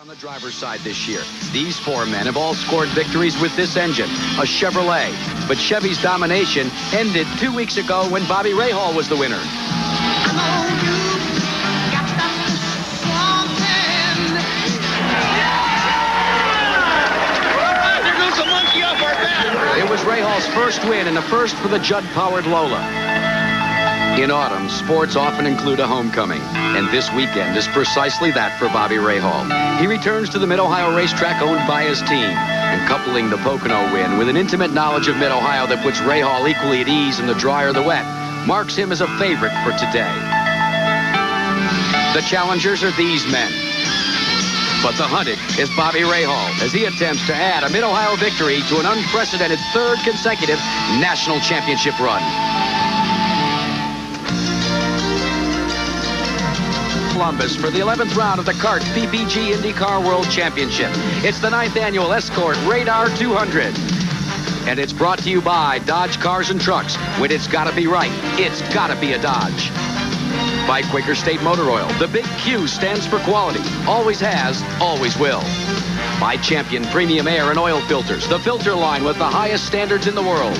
On the driver's side this year, these four men have all scored victories with this engine, a Chevrolet. But Chevy's domination ended 2 weeks ago when Bobby Rahal was the winner. There goes a monkey off our back. It was Rahal's first win and the first for the Judd-powered Lola. In autumn, sports often include a homecoming, and this weekend is precisely that for Bobby Rahal. He returns to the Mid-Ohio racetrack owned by his team, and coupling the Pocono win with an intimate knowledge of Mid-Ohio that puts Rahal equally at ease in the dry or the wet, marks him as a favorite for today. The challengers are these men, but the hunted is Bobby Rahal as he attempts to add a Mid-Ohio victory to an unprecedented third consecutive national championship run. Columbus for the 11th round of the CART PPG IndyCar World Championship. It's the 9th annual Escort Radar 200. And it's brought to you by Dodge Cars and Trucks. When it's gotta be right, it's gotta be a Dodge. By Quaker State Motor Oil. The big Q stands for quality. Always has, always will. By Champion Premium Air and Oil Filters. The filter line with the highest standards in the world.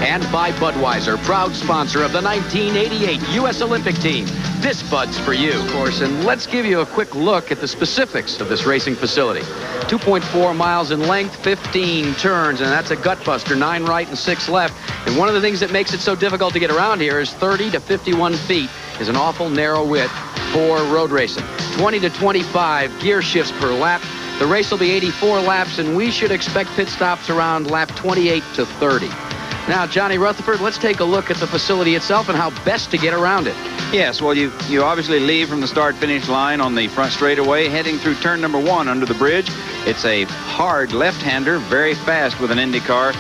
And by Budweiser, proud sponsor of the 1988 U.S. Olympic team. This Bud's for you, of course, and let's give you a quick look at the specifics of this racing facility. 2.4 miles in length, 15 turns, and that's a gutbuster, 9 right and 6 left. And one of the things that makes it so difficult to get around here is 30 to 51 feet is an awful narrow width for road racing. 20 to 25 gear shifts per lap. The race will be 84 laps, and we should expect pit stops around lap 28 to 30. Now, Johnny Rutherford, let's take a look at the facility itself and how best to get around it. Yes, well, you obviously leave from the start-finish line on the front straightaway, heading through turn number 1 under the bridge. It's a hard left-hander, very fast with an IndyCar.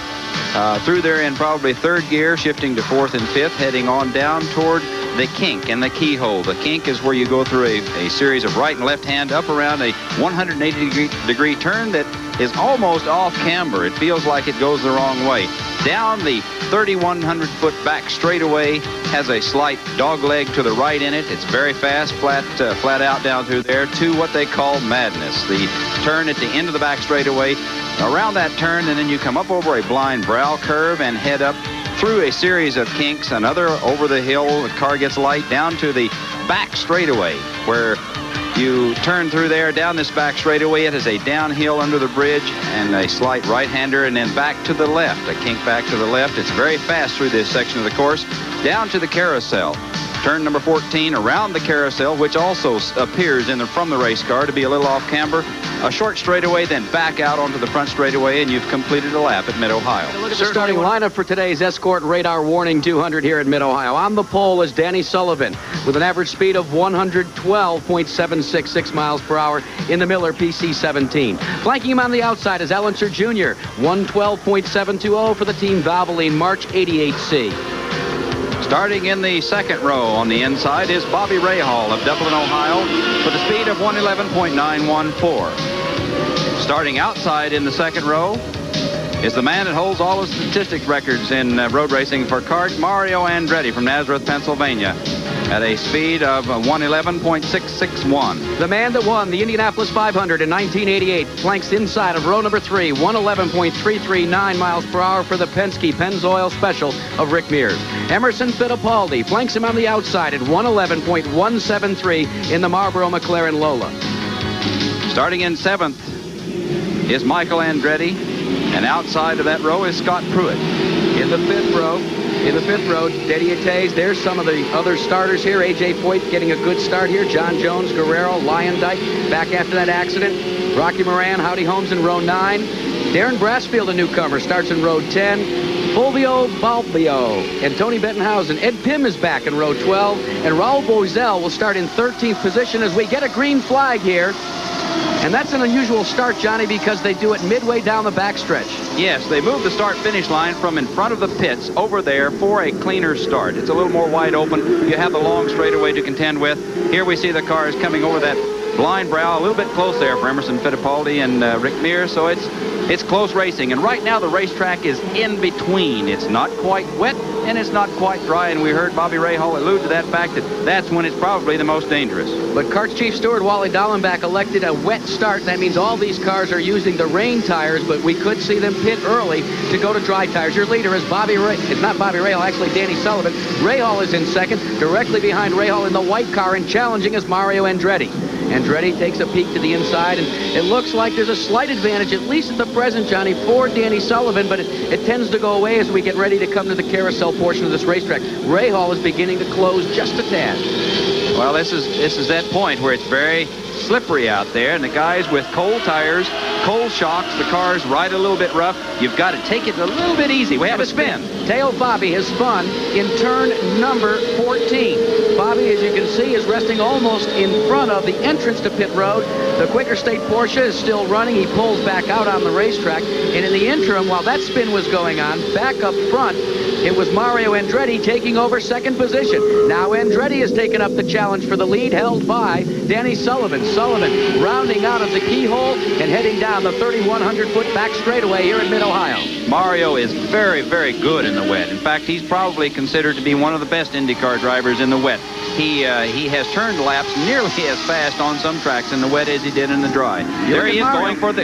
Through there in probably 3rd gear, shifting to 4th and 5th, heading on down toward the kink and the keyhole. The kink is where you go through a series of right and left hand up around a 180-degree turn that is almost off camber. It feels like it goes the wrong way. Down the 3,100-foot back straightaway, has a slight dog leg to the right in it. It's very fast, flat out down through there to what they call Madness. The turn at the end of the back straightaway, around that turn, and then you come up over a blind brow curve and head up through a series of kinks, another over the hill. The car gets light down to the back straightaway where you turn through there down this back straightaway. It is a downhill under the bridge and a slight right-hander, and then back to the left, a kink back to the left. It's very fast through this section of the course, down to the carousel. Turn number 14 around the carousel, which also appears from the race car to be a little off camber. A short straightaway, then back out onto the front straightaway, and you've completed a lap at Mid-Ohio. Look at the starting lineup for today's Escort Radar Warning 200 here at Mid-Ohio. On the pole is Danny Sullivan with an average speed of 112.766 miles per hour in the Miller PC-17. Flanking him on the outside is Ellenser Jr., 112.720 for the Team Valvoline March 88C. Starting in the second row on the inside is Bobby Rahal of Dublin, Ohio, with a speed of 111.914. Starting outside in the second row is the man that holds all the statistics records in road racing for CART, Mario Andretti from Nazareth, Pennsylvania, at a speed of 111.661. The man that won the Indianapolis 500 in 1988 flanks inside of row number 3, 111.339 miles per hour for the Penske Pennzoil Special of Rick Mears. Emerson Fittipaldi flanks him on the outside at 111.173 in the Marlboro McLaren Lola. Starting in 7th is Michael Andretti, and outside of that row is Scott Pruitt. In the 5th row, Dedicadas. There's some of the other starters here. A.J. Foyt getting a good start here. John Jones, Guerrero, Lyondike back after that accident. Rocky Moran, Howdy Holmes in row 9. Darren Brassfield, a newcomer, starts in row 10. Fulvio Balbio and Tony Bettenhausen. Ed Pym is back in row 12. And Raul Boisel will start in 13th position as we get a green flag here. And that's an unusual start, Johnny, because they do it midway down the backstretch. Yes, they move the start-finish line from in front of the pits over there for a cleaner start. It's a little more wide open. You have the long straightaway to contend with. Here we see the cars coming over that blind brow, a little bit close there for Emerson Fittipaldi and Rick Mears. So it's close racing. And right now the racetrack is in between. It's not quite wet and it's not quite dry. And we heard Bobby Rahal allude to that fact that that's when it's probably the most dangerous. But Karts Chief Steward Wally Dallenbach elected a wet start. That means all these cars are using the rain tires, but we could see them pit early to go to dry tires. Your leader is it's not Bobby Rahal, actually Danny Sullivan. Rahal is in second. Directly behind Rahal in the white car, and challenging is Mario Andretti. Andretti takes a peek to the inside, and it looks like there's a slight advantage, at least at the present, Johnny, for Danny Sullivan, but it tends to go away as we get ready to come to the carousel portion of this racetrack. Rahal is beginning to close just a tad. Well, this is that point where it's very slippery out there, and the guys with cold tires, cold shocks, the cars ride a little bit rough. You've got to take it a little bit easy. We have a spin. Teo Bobby has spun in turn number 14. Bobby, as you can see, is resting almost in front of the entrance to pit road. The Quaker State Porsche is still running. He pulls back out on the racetrack. And in the interim, while that spin was going on, back up front, it was Mario Andretti taking over second position. Now Andretti has taken up the challenge for the lead, held by Danny Sullivan. Sullivan rounding out of the keyhole and heading down the 3,100-foot back straightaway here in Mid-Ohio. Mario is very, very good in the wet. In fact, he's probably considered to be one of the best IndyCar drivers in the wet. He has turned laps nearly as fast on some tracks in the wet as he did in the dry. There he is going for the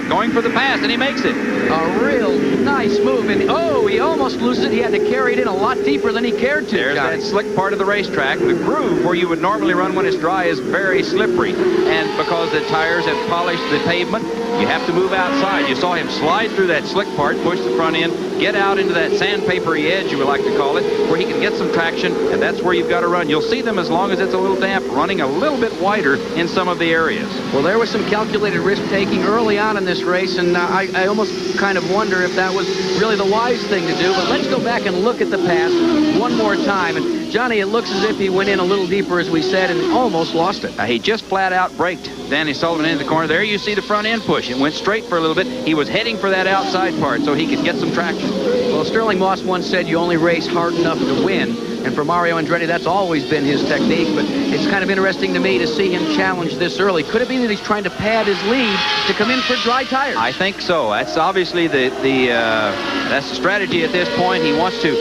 pass, and he makes it. A real nice move. And he almost loses it. He had to carry it in a lot deeper than he cared to. There's that slick part of the racetrack. The groove where you would normally run when it's dry is very slippery. And because the tires have polished the pavement, you have to move outside. You saw him slide through that slick part, push the front end, get out into that sandpapery edge, you would like to call it, where he can get some traction, and that's where you've got to run. You'll see them, as long as it's a little damp, running a little bit wider in some of the areas. Well, there was some calculated risk-taking early on in this race, and I almost kind of wonder if that was really the wise thing to do. But let's go back and look at the pass one more time. And Johnny, it looks as if he went in a little deeper, as we said, and almost lost it. He just flat out braked Danny Sullivan into the corner. There you see the front end push. It went straight for a little bit. He was heading for that outside part so he could get some traction. Well, Sterling Moss once said you only race hard enough to win. And for Mario Andretti, that's always been his technique. But it's kind of interesting to me to see him challenge this early. Could it be that he's trying to pad his lead to come in for dry tires? I think so. That's obviously that's the strategy at this point. He wants to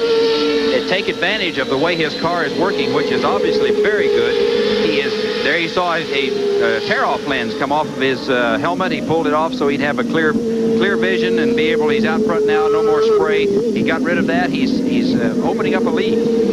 take advantage of the way his car is working, which is obviously very good. There you saw a tear-off lens come off of his helmet. He pulled it off so he'd have a clear vision and be able, he's out front now, no more spray. He got rid of that. He's opening up a lead.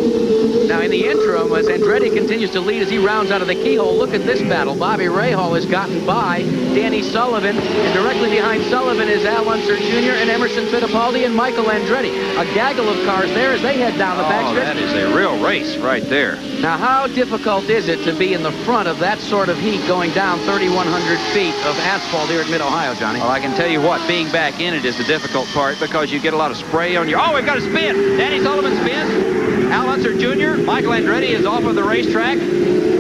Now, in the interim, as Andretti continues to lead as he rounds out of the keyhole, look at this battle. Bobby Rahal has gotten by Danny Sullivan, and directly behind Sullivan is Al Unser Jr. and Emerson Fittipaldi and Michael Andretti. A gaggle of cars there as they head down the backstretch. That is a real race right there. Now, how difficult is it to be in the front of that sort of heat going down 3,100 feet of asphalt here at Mid-Ohio, Johnny? Well, I can tell you what, being back in it is the difficult part because you get a lot of spray on your... Oh, we've got a spin! Danny Sullivan spins. Al Unser Jr., Michael Andretti is off of the racetrack.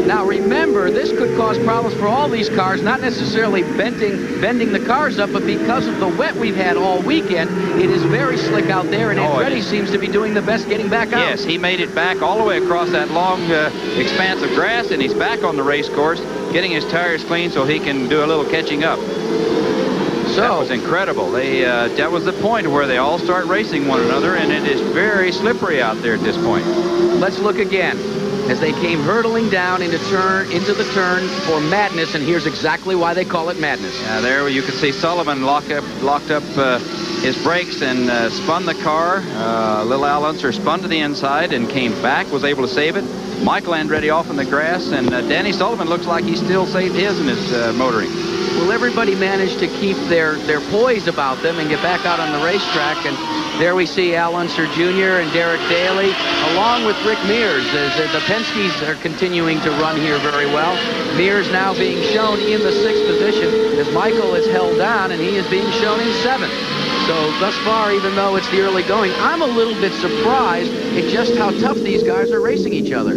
Now, remember, this could cause problems for all these cars, not necessarily bending the cars up, but because of the wet we've had all weekend, it is very slick out there, and Andretti seems to be doing the best getting back out. Yes, he made it back all the way across that long expanse of grass, and he's back on the race course, getting his tires clean so he can do a little catching up. So that was incredible. That was the point where they all start racing one another, and it is very slippery out there at this point. Let's look again as they came hurtling down into the turn for madness, and here's exactly why they call it madness. There you can see Sullivan locked up his brakes and spun the car. Little Al Unser spun to the inside and came back, was able to save it. Michael Andretti off in the grass, and Danny Sullivan looks like he still saved his in his motoring. Well, everybody managed to keep their poise about them and get back out on the racetrack. And there we see Al Unser Jr. and Derek Daly, along with Rick Mears, as the Penske's are continuing to run here very well. Mears now being shown in the 6th position as Michael is held down, and he is being shown in 7th. So thus far, even though it's the early going, I'm a little bit surprised at just how tough these guys are racing each other.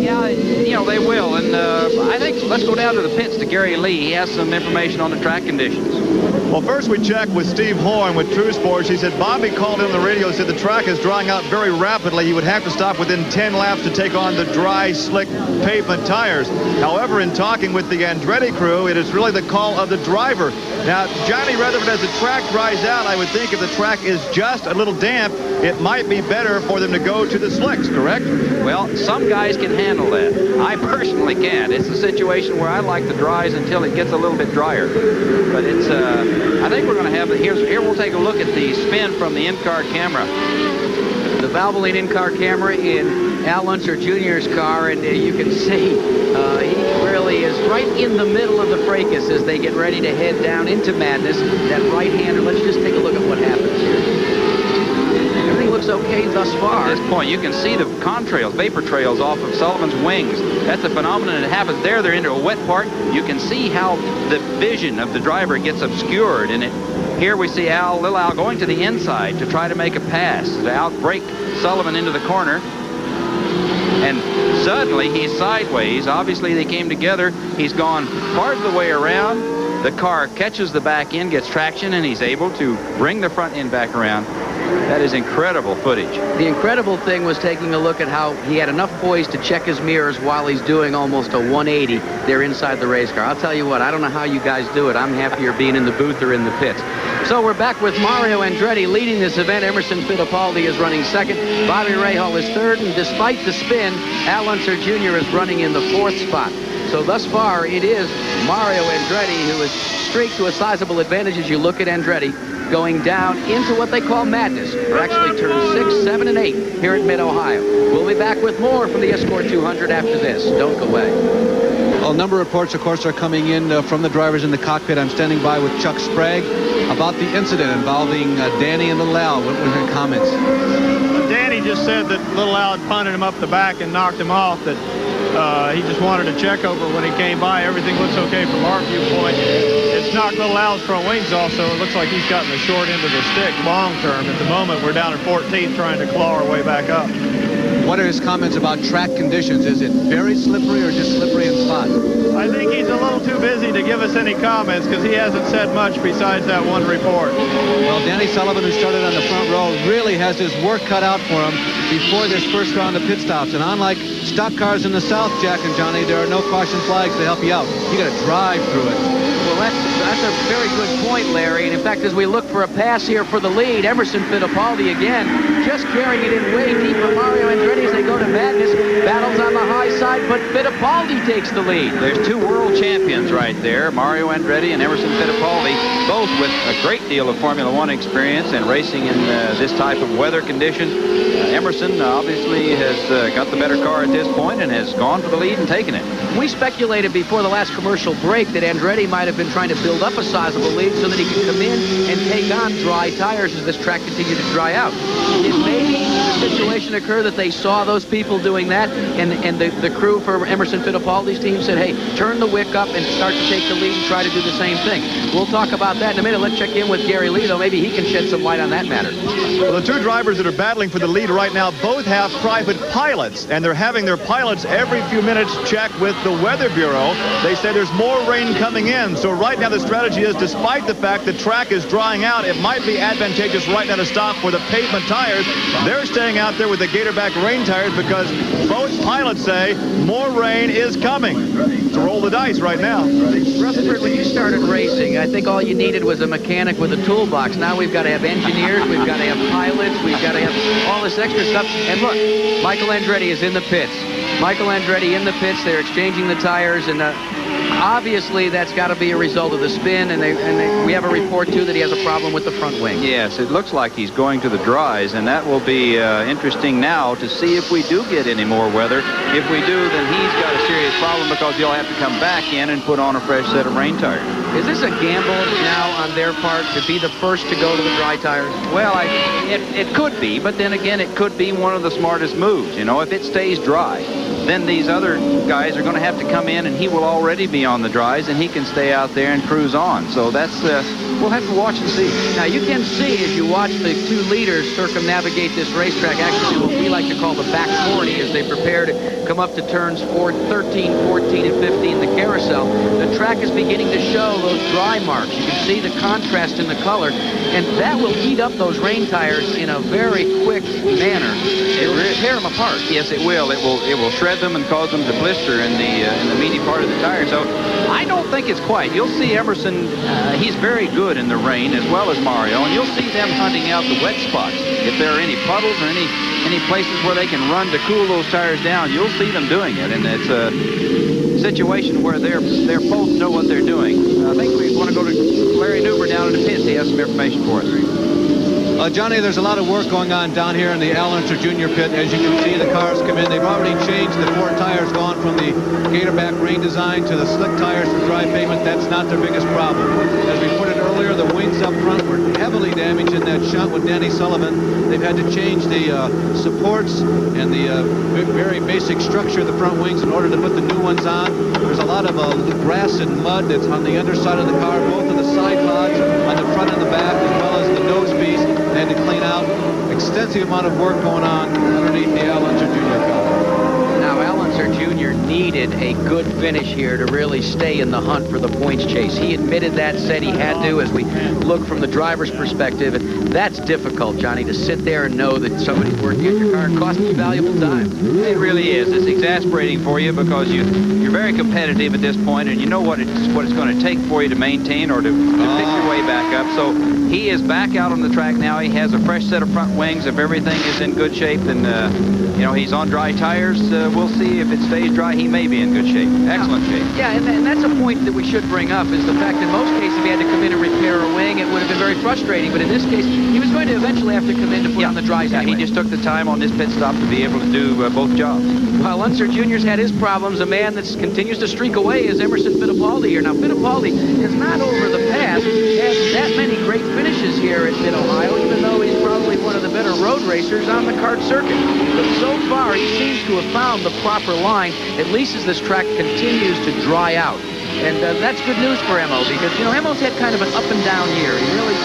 Yeah, they will. And I think let's go down to the pits to Gary Lee. He has some information on the track conditions. Well, first we checked with Steve Horn with True Sports. He said Bobby called in on the radio, said the track is drying out very rapidly. He would have to stop within 10 laps to take on the dry, slick pavement tires. However, in talking with the Andretti crew, it is really the call of the driver. Now, Johnny Rutherford, as the track dries out, I would think if the track is just a little damp, it might be better for them to go to the slicks, correct? Well, some guys can handle that. I personally can't. It's a situation where I like the dries until it gets a little bit drier. But it's, I think we're going to have, here we'll take a look at the spin from the in-car camera. The Valvoline in-car camera in Al Unser Jr.'s car, and you can see he really is right in the middle of the fracas as they get ready to head down into madness. That right-hander, let's just take a look at what happens here. Everything looks okay thus far. At this point, you can see the contrails, vapor trails off of Sullivan's wings. That's a phenomenon that happens there. They're into a wet part. You can see how the vision of the driver gets obscured, and here we see little Al going to the inside to try to make a pass, to outbrake Sullivan into the corner. And suddenly he's sideways. Obviously they came together. He's gone part of the way around. The car catches the back end, gets traction, and he's able to bring the front end back around. That is incredible footage. The incredible thing was taking a look at how he had enough poise to check his mirrors while he's doing almost a 180 there inside the race car. I'll tell you what, I don't know how you guys do it. I'm happier being in the booth or in the pits. So we're back with Mario Andretti leading this event. Emerson Fittipaldi is running second. Bobby Rahal is third, and despite the spin, Al Unser Jr. is running in the fourth spot. So thus far, it is Mario Andretti who has streaked to a sizable advantage as you look at Andretti going down into what they call madness, or actually turns 6, 7, and 8 here at Mid-Ohio. We'll be back with more from the Escort 200 after this. Don't go away. Well, a number of reports, of course, are coming in from the drivers in the cockpit. I'm standing by with Chuck Sprague about the incident involving Danny and Little Al. What were your comments? Danny just said that Little Al had punted him up the back and knocked him off, that he just wanted to check over when he came by. Everything looks okay from our viewpoint. It's knocked Little Al's front wings off, so it looks like he's gotten the short end of the stick long term. At the moment, we're down at 14th trying to claw our way back up. What are his comments about track conditions? Is it very slippery or just slippery in spots? I think he's a little too busy to give us any comments because he hasn't said much besides that one report. Well, Danny Sullivan, who started on the front row, really has his work cut out for him before this first round of pit stops. And unlike stock cars in the South, Jack and Johnny, there are no caution flags to help you out. You got to drive through it. Well, that's a very good point, Larry. And in fact, as we look for a pass here for the lead, Emerson Fittipaldi again just carrying it in way deep for Mario Andretti as they go to madness. Battles on the high side, but Fittipaldi takes the lead. There's two world champions right there, Mario Andretti and Emerson Fittipaldi, both with a great deal of Formula One experience and racing in this type of weather condition. Emerson obviously has got the better car at this point and has gone for the lead and taken it. We speculated before the last commercial break that Andretti might have been trying to build up a sizable lead so that he could come in and take on dry tires as this track continued to dry out. It may be the situation occur that they saw those people doing that, and the crew for Emerson Fittipaldi's team said, hey, turn the wick up and start to take the lead and try to do the same thing. We'll talk about that in a minute. Let's check in with Gary Lee, though. Maybe he can shed some light on that matter. Well, the two drivers that are battling for the lead right now both have private pilots, and they're having their pilots every few minutes check with the Weather Bureau. They say there's more rain coming in, so right now the strategy is, despite the fact the track is drying out, it might be advantageous right now to stop for the pavement tires. They're staying out there with the Gatorback rain tires because both pilots say more rain is coming. So roll the dice right now. Rutherford, when you started racing, I think all you needed was a mechanic with a toolbox. Now we've got to have engineers, we've got to have pilots, we've got to have all this extra stuff. And look, Michael Andretti is in the pits. Michael Andretti in the pits. They're exchanging the tires, and obviously that's got to be a result of the spin, and we have a report too that he has a problem with the front wing. Yes, it looks like he's going to the dries, and that will be interesting now to see if we do get any more weather. If we do, then he's got a serious problem because he'll have to come back in and put on a fresh set of rain tires. Is this a gamble now on their part to be the first to go to the dry tires? Well, it could be, but then again, it could be one of the smartest moves. You know, if it stays dry, then these other guys are going to have to come in, and he will already be on the dries, and he can stay out there and cruise on. So that's, we'll have to watch and see. Now, you can see as you watch the two leaders circumnavigate this racetrack, actually what we like to call the back 40 as they prepare to come up to turns 13, 14, and 15, the carousel. The track is beginning to show those dry marks. You can see the contrast in the color, and that will heat up those rain tires in a very quick manner. It will tear them apart. Yes, it will. It will shred them and cause them to blister in the meaty part of the tire. So I don't think it's quite. You'll see Emerson, he's very good in the rain as well as Mario, and you'll see them hunting out the wet spots. If there are any puddles or any places where they can run to cool those tires down, you'll see them doing it, and it's a situation where they're both know what they're doing. I think we want to go to Larry Newber down in the pits. He has some information for us. Johnny, there's a lot of work going on down here in the Al Unser Jr. pit. As you can see, the cars come in. They've already changed the 4 tires, gone from the Gatorback rain design to the slick tires for dry pavement. That's not their biggest problem. As we put it earlier, the wings up front were heavily damaged in that shunt with Danny Sullivan. They've had to change the supports and the very basic structure of the front wings in order to put the new ones on. There's a lot of grass and mud that's on the underside of the car, both of the side pods, on the front and the back, as well as the nose piece. They had to clean out. Extensive amount of work going on underneath the Al Unser Jr. car. Now, Al Unser Jr. needed a good finish here to really stay in the hunt for the points chase. He admitted that, said he had to, as we look from the driver's perspective. And that's difficult, Johnny, to sit there and know that somebody's working on your car and costing you valuable time. It really is. It's exasperating for you because you're very competitive at this point, and you know what it's going to take for you to maintain or to pick your way back up. So he is back out on the track now. He has a fresh set of front wings. If everything is in good shape, then he's on dry tires. We'll see if it stays dry. He may be in good shape. Excellent shape. Yeah, and that's a point that we should bring up, is the fact that in most cases if he had to come in and repair a wing, it would have been very frustrating. But in this case, he was going to eventually have to come in to put on the dries anyway. He just took the time on this pit stop to be able to do both jobs. While Unser Jr.'s had his problems, a man that continues to streak away is Emerson Fittipaldi here. Now, Fittipaldi is not over the past, has that many great finishes here at Mid-Ohio, even though he's probably one of the better road racers on the kart circuit. But so far, he seems to have found the proper line, at least as this track continues to dry out. And that's good news for Emo, because, Emo's had kind of an up and down year. He really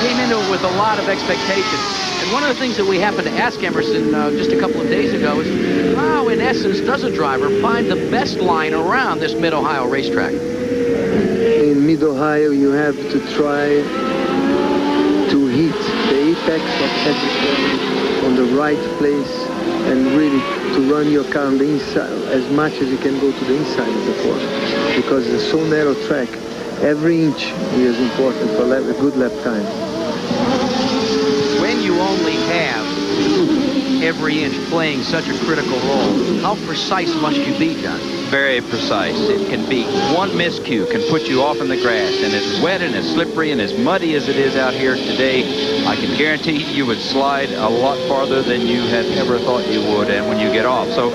came into it with a lot of expectations. And one of the things that we happened to ask Emerson just a couple of days ago is how, in essence, does a driver find the best line around this Mid-Ohio racetrack? In Mid-Ohio, you have to try to hit the apex of satisfaction on the right place and really to run your car on the inside as much as you can go to the inside of the corner, because it's a so narrow track. Every inch here is important for a good lap time. When you only have every inch playing such a critical role, how precise must you be, John? Very precise. It can be one miscue can put you off in the grass, and as wet and as slippery and as muddy as it is out here today, I can guarantee you would slide a lot farther than you had ever thought you would, and when you get off. So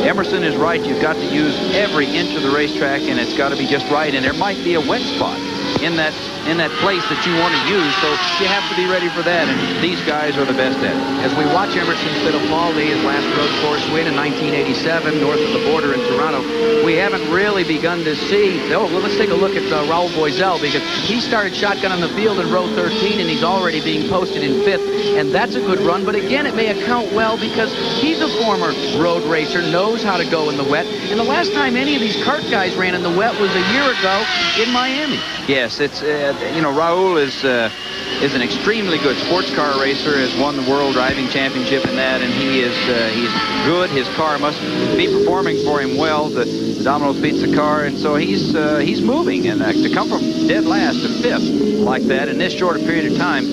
Emerson is right. You've got to use every inch of the racetrack, and it's got to be just right, and there might be a wet spot in that place that you want to use, so you have to be ready for that, and these guys are the best at it. As we watch Emerson Fittipaldi, his last road course win in 1987 north of the border in Toronto, we haven't really begun to see. Well, let's take a look at Raul Boisel, because he started shotgun on the field in row 13, and he's already being posted in 5th, and that's a good run. But again, it may account well because he's a former road racer, knows how to go in the wet, and the last time any of these kart guys ran in the wet was a year ago in Miami. Yes, it's Raul is an extremely good sports car racer, has won the World Driving Championship in that, and he's good. His car must be performing for him well. The Domino's Pizza car, and so he's moving, and to come from dead last to 5th like that in this short a period of time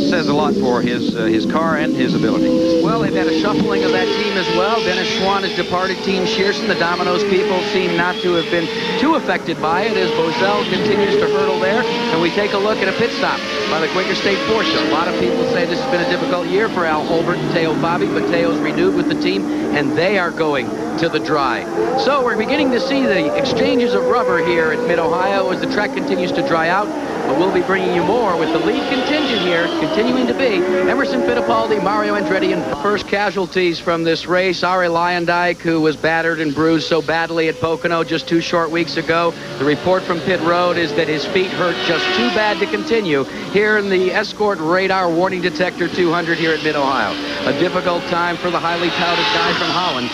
says a lot for his car and his ability. Well, they've had a shuffling of that team as well. Dennis Schwann has departed Team Shearson. The Domino's people seem not to have been too affected by it as Boisel continues to hurdle there. And we take a look at a pit stop by the Quaker State Porsche. A lot of people say this has been a difficult year for Al Holbert and Teo Fabi, but Teo's renewed with the team, and they are going to the dry. So we're beginning to see the exchanges of rubber here at Mid-Ohio as the track continues to dry out. but we'll be bringing you more with the lead contingent here, continuing to be Emerson Fittipaldi, Mario Andretti, and first casualties from this race. Ari Luyendyk, who was battered and bruised so badly at Pocono just 2 short weeks ago. The report from pit road is that his feet hurt just too bad to continue here in the Escort Radar Warning Detector 200 here at Mid-Ohio. A difficult time for the highly touted guy from Holland.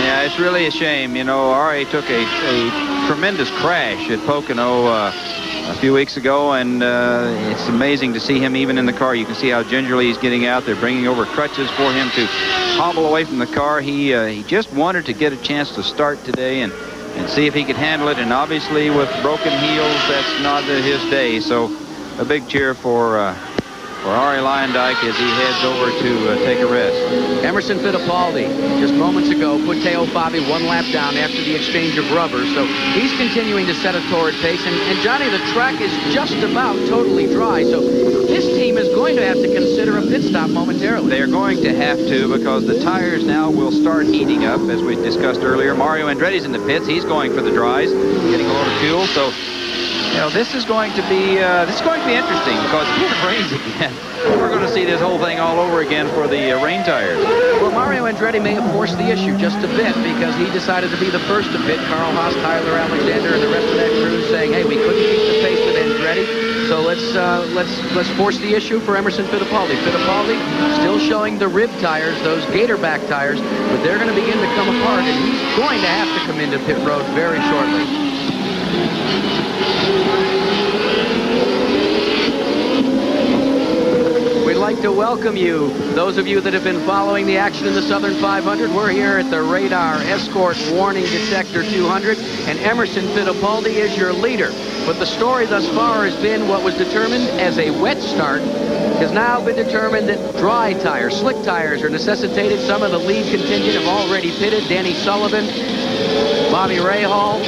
Yeah, it's really a shame. You know, Ari took a tremendous crash at Pocono a few weeks ago, and it's amazing to see him even in the car. You can see how gingerly he's getting out. They're bringing over crutches for him to hobble away from the car. He just wanted to get a chance to start today and see if he could handle it, and obviously with broken heels, that's not his day. So a big cheer for Ari Luyendyk as he heads over to take a rest. Emerson Fittipaldi, just moments ago, put Teo Fabi 1 lap down after the exchange of rubber, so he's continuing to set a torrid pace. And Johnny, the track is just about totally dry, so this team is going to have to consider a pit stop momentarily. They're going to have to, because the tires now will start heating up, as we discussed earlier. Mario Andretti's in the pits. He's going for the dries, getting a load of fuel. So, you know, this is going to be interesting, because if it rains again, we're going to see this whole thing all over again for the rain tires. Well, Mario Andretti may have forced the issue just a bit, because he decided to be the first to pit. Carl Haas, Tyler Alexander, and the rest of that crew saying, hey, we couldn't keep the pace with Andretti, so let's force the issue for Emerson Fittipaldi. Fittipaldi still showing the rib tires, those gator back tires, but they're going to begin to come apart, and he's going to have to come into pit road very shortly. We'd like to welcome you, those of you that have been following the action in the Southern 500. We're here at the Radar Escort Warning Detector 200, and Emerson Fittipaldi is your leader. But the story thus far has been what was determined as a wet start has now been determined that dry tires, slick tires, are necessitated. Some of the lead contingent have already pitted. Danny Sullivan, Bobby Rahal,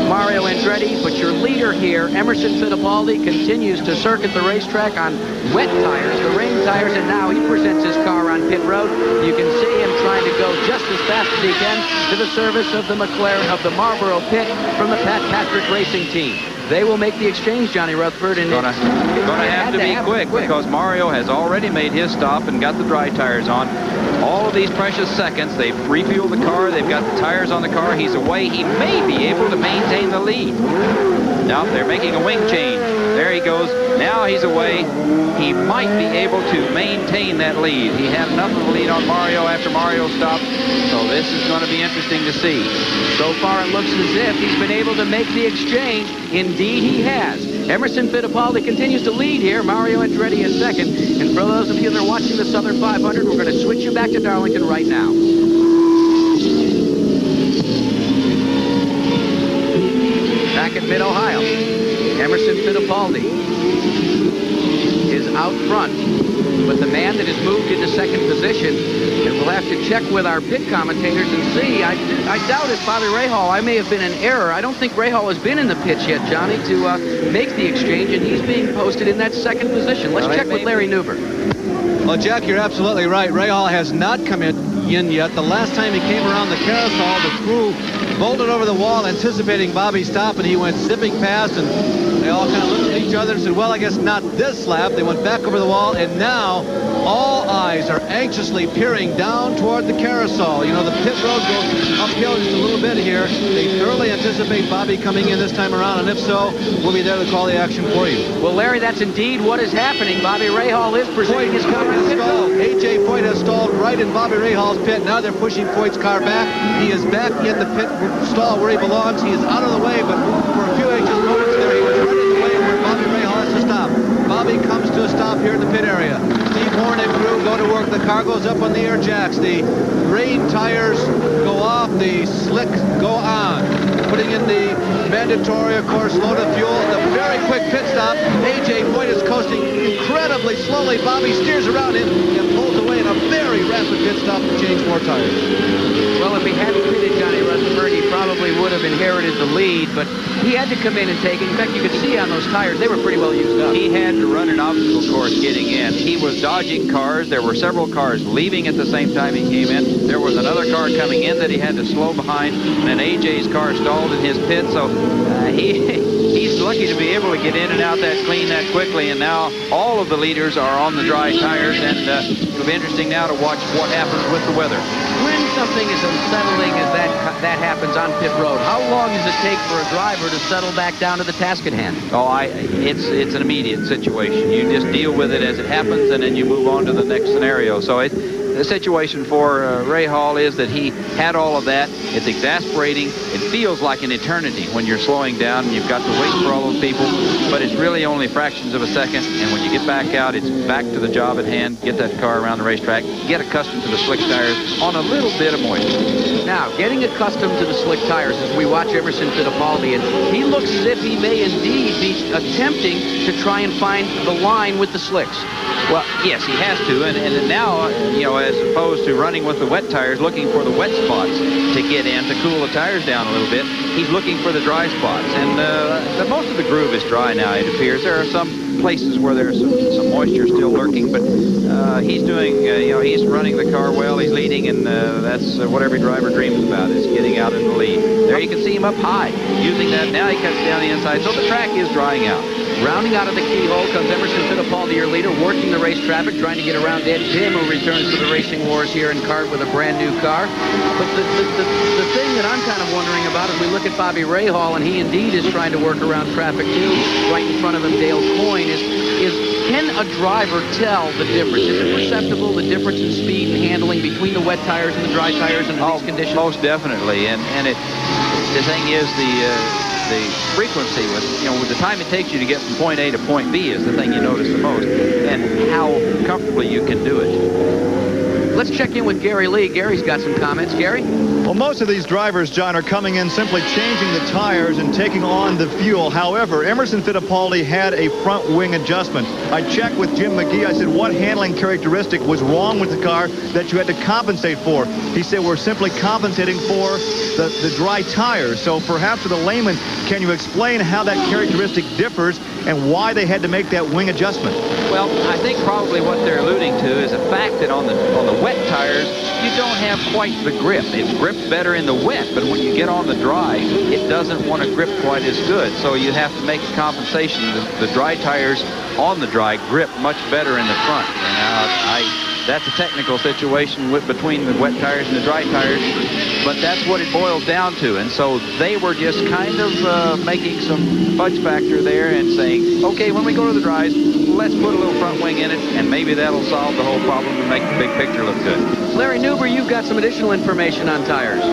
Mario Andretti, but your leader here, Emerson Fittipaldi, continues to circuit the racetrack on wet tires, the rain tires, and now he presents his car on pit road. You can see him trying to go just as fast as he can to the service of the McLaren, of the Marlboro pit from the Pat Patrick Racing Team. They will make the exchange, Johnny Rutherford, and going to have to be quick, because Mario has already made his stop and got the dry tires on. All of these precious seconds, they've refueled the car, they've got the tires on the car, he's away. He may be able to maintain the lead. Now they're making a wing change. There he goes. Now he's away. He might be able to maintain that lead. He had enough of a lead on Mario after Mario stopped, so this is going to be interesting to see. So far it looks as if he's been able to make the exchange. Indeed he has. Emerson Fittipaldi continues to lead here. Mario Andretti in second. And for those of you that are watching the Southern 500, we're going to switch you back to Darlington right now. Back at Mid-Ohio, Emerson Fittipaldi is out front, but the man that has moved into second position, and we'll have to check with our pit commentators and see. I doubt it, Bobby Rahal. I may have been in error. I don't think Rahal has been in the pits yet, Johnny, to make the exchange, and he's being posted in that second position. Let's check with Larry Newber. Well, Jack, you're absolutely right. Rahal has not come in yet. The last time he came around the carousel, the crew bolted over the wall anticipating Bobby's stop, and he went zipping past, and they all kind of looked at each other and said, well, I guess not this lap. They went back over the wall, and now all eyes are anxiously peering down toward the carousel. You know, the pit road goes uphill just a little bit here. They thoroughly anticipate Bobby coming in this time around, and if so, we'll be there to call the action for you. Well, Larry, that's indeed what is happening. Bobby Rahal is presenting his car in pit road. A.J. Foyt has stalled right in Bobby Rahal's pit. Now they're pushing Foyt's car back. He is back in the pit stall where he belongs. He is out of the way, but for a few anxious moments there, he was right in the way where Bobby Rahal has to stop. Bobby comes to a stop here in the pit area. Steve Horn and crew go to work. The car goes up on the air jacks. The rain tires go off. The slick go on. Putting in the mandatory, of course, load of fuel. The very quick pit stop. A.J. Foyt is coasting incredibly slowly. Bobby steers around him and pulls away in a very rapid pit stop to change more tires. Well, if he hadn't pitted Johnny Rutherford, he probably would have inherited the lead, but he had to come in and take it. In fact, you could see on those tires, they were pretty well used up. He had to run an obstacle course getting in. He was dodging cars. There were several cars leaving at the same time he came in. There was another car coming in that he had to slow behind, and AJ's car stalled in his pit, so he's lucky to be able to get in and out that clean that quickly, and now all of the leaders are on the dry tires, and it'll be interesting now to watch what happens with the weather. When something as unsettling as that happens on pit road, how long does it take for a driver to settle back down to the task at hand? Oh, it's an immediate situation. You just deal with it as it happens, and then you move on to the next scenario. So the situation for Ray Hall is that he had all of that. It's exasperating. It feels like an eternity when you're slowing down and you've got to wait for all those people, but it's really only fractions of a second, and when you get back out, it's back to the job at hand. Get that car around the racetrack, get accustomed to the slick tires on a little bit of moisture. Now, getting accustomed to the slick tires as we watch Emerson Fittipaldi, and he looks as if he may indeed be attempting to try and find the line with the slicks. Well, yes, he has to, and now, you know, as opposed to running with the wet tires, looking for the wet spots to get in, to cool the tires down a little bit, he's looking for the dry spots. And most of the groove is dry now, it appears. There are some places where there's some moisture still lurking, but he's doing, you know, he's running the car well, he's leading, and that's what every driver dreams about, is getting out in the lead. There you can see him up high, using that. Now he cuts down the inside, so the track is drying out. Rounding out of the keyhole comes Emerson Fittipaldi, your leader, working the race traffic, trying to get around Ed Tim, who returns to the racing wars here in kart with a brand new car. But the thing that I'm kind of wondering about as we look at Bobby Rahal, and he indeed is trying to work around traffic too, right in front of him, Dale Coyne, is can a driver tell the difference? Is it perceptible, the difference in speed and handling between the wet tires and the dry tires under these conditions? Most definitely, and the thing is the frequency with, you know, with the time it takes you to get from point A to point B is the thing you notice the most, and how comfortably you can do it. Let's check in with Gary Lee. Gary's got some comments. Gary? Well, most of these drivers, John, are coming in simply changing the tires and taking on the fuel. However, Emerson Fittipaldi had a front wing adjustment. I checked with Jim McGee. I said, what handling characteristic was wrong with the car that you had to compensate for? He said, we're simply compensating for the dry tires. So perhaps to the layman, can you explain how that characteristic differs and why they had to make that wing adjustment? Well, I think probably what they're alluding to is the fact that on the wet tires, you don't have quite the grip. It grips better in the wet, but when you get on the dry, it doesn't want to grip quite as good. So you have to make a compensation. The dry tires on the dry grip much better in the front. That's a technical situation between the wet tires and the dry tires, but that's what it boils down to. And so they were just kind of making some fudge factor there and saying, okay, when we go to the dries, let's put a little front wing in it, and maybe that'll solve the whole problem and make the big picture look good. Larry Newber, you've got some additional information on tires.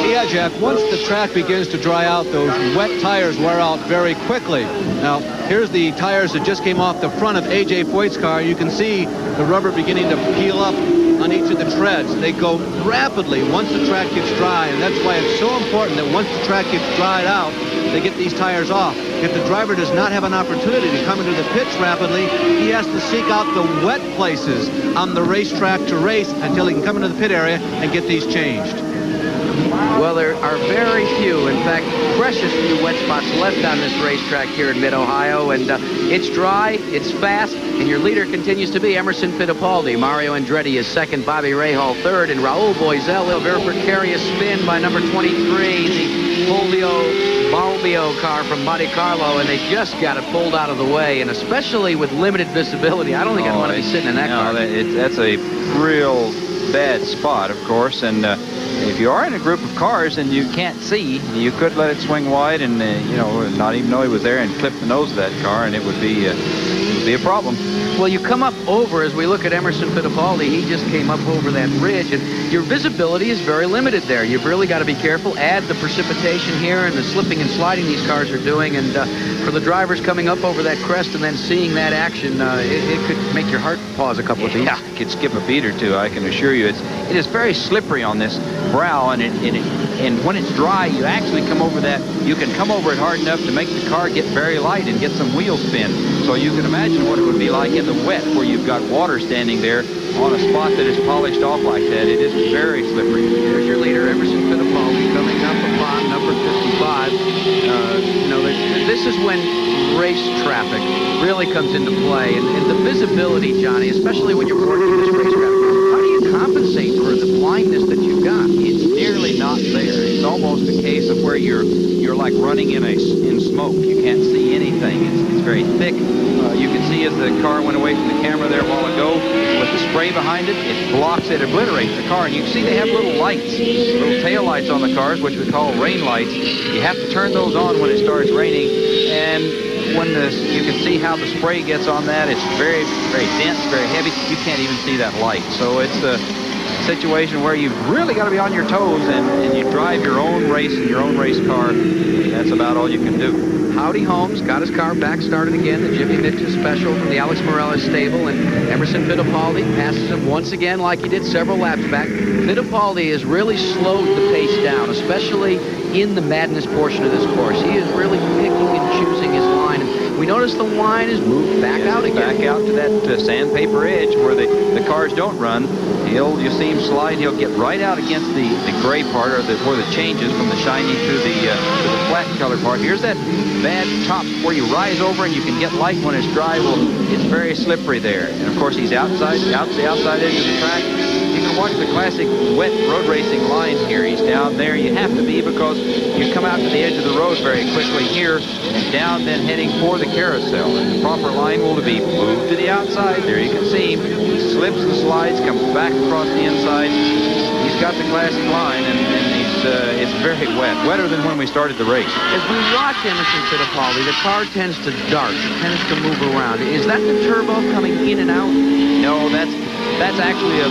Yeah, Jack, once the track begins to dry out, those wet tires wear out very quickly. Now, here's the tires that just came off the front of A.J. Foyt's car. You can see the rubber beginning to peel up on each of the treads. They go rapidly once the track gets dry, and that's why it's so important that once the track gets dried out, they get these tires off. If the driver does not have an opportunity to come into the pits rapidly, he has to seek out the wet places on the racetrack to race until he can come into the pit area and get these changed. Well, there are very few, in fact, precious few wet spots left on this racetrack here in Mid-Ohio, and it's dry, it's fast, and your leader continues to be Emerson Fittipaldi. Mario Andretti is second, Bobby Rahal third, and Raul Boisel, a very precarious spin by number 23, the Fulvio Balbio car from Monte Carlo, and they just got it pulled out of the way, and especially with limited visibility, I don't think I'd want to be sitting in that car. That's a real bad spot, of course, and if you are in a group of cars and you can't see, you could let it swing wide and, you know, not even know he was there and clip the nose of that car, and it would be a problem. Well, you come up over, as we look at Emerson Fittipaldi, he just came up over that ridge, and your visibility is very limited there. You've really got to be careful. Add the precipitation here and the slipping and sliding these cars are doing, and for the drivers coming up over that crest and then seeing that action, it could make your heart pause a couple of beats. Yeah, it could skip a beat or two, I can assure you. It is very slippery on this brow, and when it's dry, you actually come over that. You can come over it hard enough to make the car get very light and get some wheel spin. So you can imagine what it would be like in the wet, where you've got water standing there on a spot that is polished off like that. It is very slippery. There's your leader, Emerson Fittipaldi, coming up upon number 55. This is when race traffic really comes into play, and the visibility, Johnny, especially when you're working this race traffic. How do you compensate for the blindness that you've got? It's nearly not there. It's almost a case of where you're like running in smoke. You can't see anything. It's very thick. You can see as the car went away from the camera there a while ago, with the spray behind it, it blocks it, obliterates the car. And you can see they have little lights, little tail lights on the cars, which we call rain lights. You have to turn those on when it starts raining. And when you can see how the spray gets on that, it's very, very dense, very heavy. You can't even see that light. So it's a situation where you've really got to be on your toes, and you drive your own race in your own race car. That's about all you can do. Howdy Holmes got his car back started again, the Jimmy Mitchell special from the Alex Morales stable, and Emerson Fittipaldi passes him once again like he did several laps back. Fittipaldi has really slowed the pace down, especially in the madness portion of this course. He is really picking and choosing his line. And we notice the line is moved back out again. Back out to that sandpaper edge where the cars don't run. You'll see him slide. He'll get right out against the gray part, or where the changes from the shiny to the flat color part. Here's that bad top where you rise over and you can get light when it's dry. Well, it's very slippery there. And of course, he's outside the outside edge of the track. You can watch the classic wet road racing line here. He's down there. You have to be, because you come out to the edge of the road very quickly here and down, then heading for the carousel. And the proper line will be moved to the outside. There you can see him. He slips and slides, comes back across the inside. He's got the classic line, and it's very wet, wetter than when we started the race. As we watch Emerson Fittipaldi, the car tends to dart, tends to move around. Is that the turbo coming in and out? No, that's actually a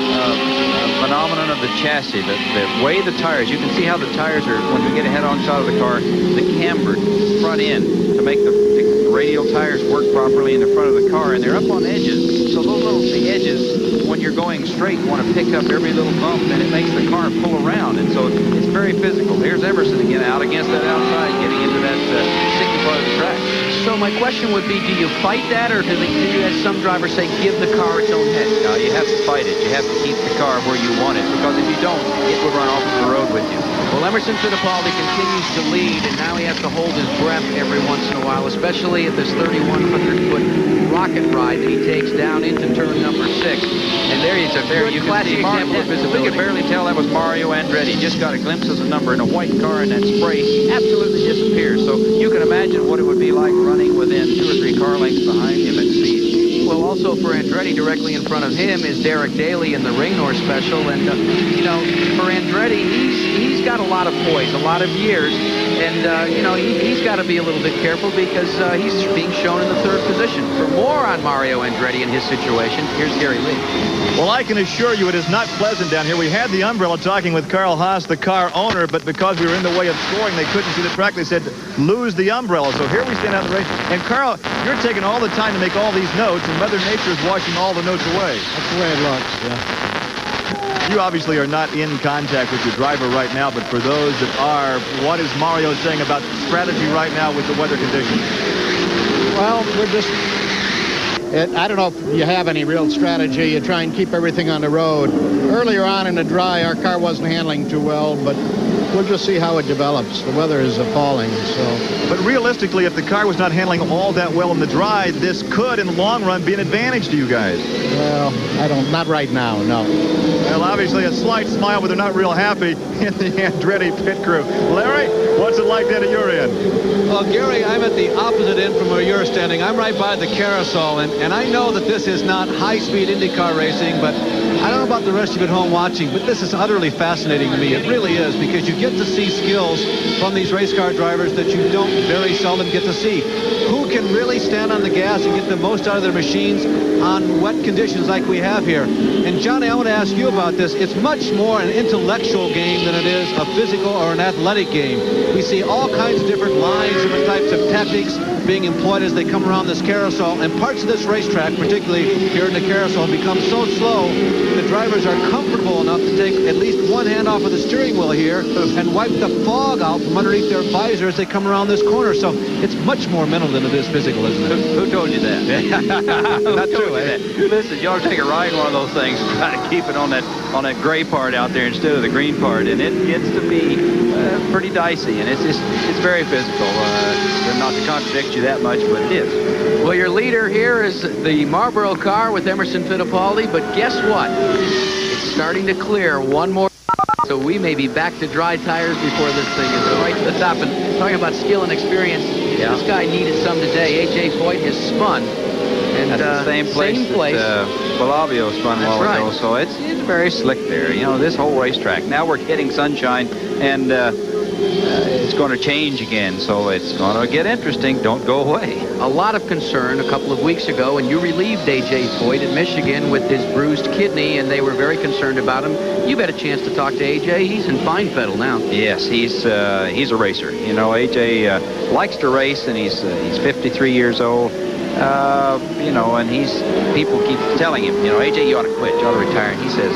phenomenon of the chassis. The way the tires, you can see how the tires are, when we get a head-on shot of the car, the cambered front end to make the radial tires work properly in the front of the car, and they're up on edges. So those little edges, when you're going straight, want to pick up every little bump, and it makes the car pull around. And so it's very physical. Here's Emerson again out against that outside, getting into that sticky part of the track. So my question would be, do you fight that, or do you, as some drivers say, give the car its own head? No, you have to fight it. You have to keep the car where you want it, because if you don't, it will run off the road with you. Well, Emerson Fittipaldi continues to lead, and now he has to hold his breath every once in a while, especially at this 3,100-foot rocket ride that he takes down into turn number 6. And there you can see example of visibility. We could barely tell that was Mario Andretti. Just got a glimpse of the number in a white car, and that spray absolutely disappears. So you can imagine what it would be like running within 2 or 3 car lengths behind him at speed. Well, also for Andretti, directly in front of him is Derek Daly in the Raynor special. And, you know, for Andretti, he's got a lot of poise, a lot of years. And, you know, he's got to be a little bit careful, because he's being shown in the 3rd position. For more on Mario Andretti and his situation, here's Gary Lee. Well, I can assure you it is not pleasant down here. We had the umbrella talking with Carl Haas, the car owner, but because we were in the way of scoring, they couldn't see the track. They said, lose the umbrella. So here we stand out in the race. And Carl, you're taking all the time to make all these notes, and Mother Nature is washing all the notes away. That's the way it looks, yeah. You obviously are not in contact with your driver right now, but for those that are, what is Mario saying about strategy right now with the weather conditions? Well, we're just... I don't know if you have any real strategy. You try and keep everything on the road. Earlier on in the dry, our car wasn't handling too well, but we'll just see how it develops. The weather is appalling, so... But realistically, if the car was not handling all that well in the dry, this could, in the long run, be an advantage to you guys. Well, not right now, no. Well, obviously, a slight smile, but they're not real happy in the Andretti pit crew. Larry, what's it like down at your end? Well, Gary, I'm at the opposite end from where you're standing. I'm right by the carousel, and I know that this is not high-speed IndyCar racing, but I don't know about the rest of you at home watching, but this is utterly fascinating to me. It really is, because you get to see skills from these race car drivers that you don't very seldom get to see. Who can really stand on the gas and get the most out of their machines on wet conditions like we have here? And Johnny, I want to ask you about this. It's much more an intellectual game than it is a physical or an athletic game. We see all kinds of different lines, different types of tactics being employed as they come around this carousel, and parts of this racetrack, particularly here in the carousel, have become so slow the drivers are comfortable enough to take at least one hand off of the steering wheel here and wipe the fog out from underneath their visor as they come around this corner. So it's much more mental than it is physical, isn't it? Who told you that? Not true, eh? Listen, you ought to take a ride in one of those things, try to keep it on that gray part out there instead of the green part, and it gets to be pretty dicey, and it's very physical. Not to contradict you that much, but it is. Well, your leader here is the Marlboro car with Emerson Fittipaldi, but guess what? It's starting to clear one more So we may be back to dry tires before this thing is right to the top. And talking about skill and experience, this guy needed some today. A.J. Foyt has spun. And that's the same place that Balabio spun a while ago. So it's very slick there. You know, this whole racetrack. Now we're getting sunshine, and it's going to change again. So it's going to get interesting. Don't go away. A lot of concern a couple of weeks ago, and you relieved A.J. Foyt at Michigan with his bruised kidney, and they were very concerned about him. You've had a chance to talk to A.J. He's in fine fettle now. Yes, he's a racer. You know, A.J. likes to race, and he's 53 years old. You know, and people keep telling him, you know, A.J., you ought to quit, you ought to retire. And he says,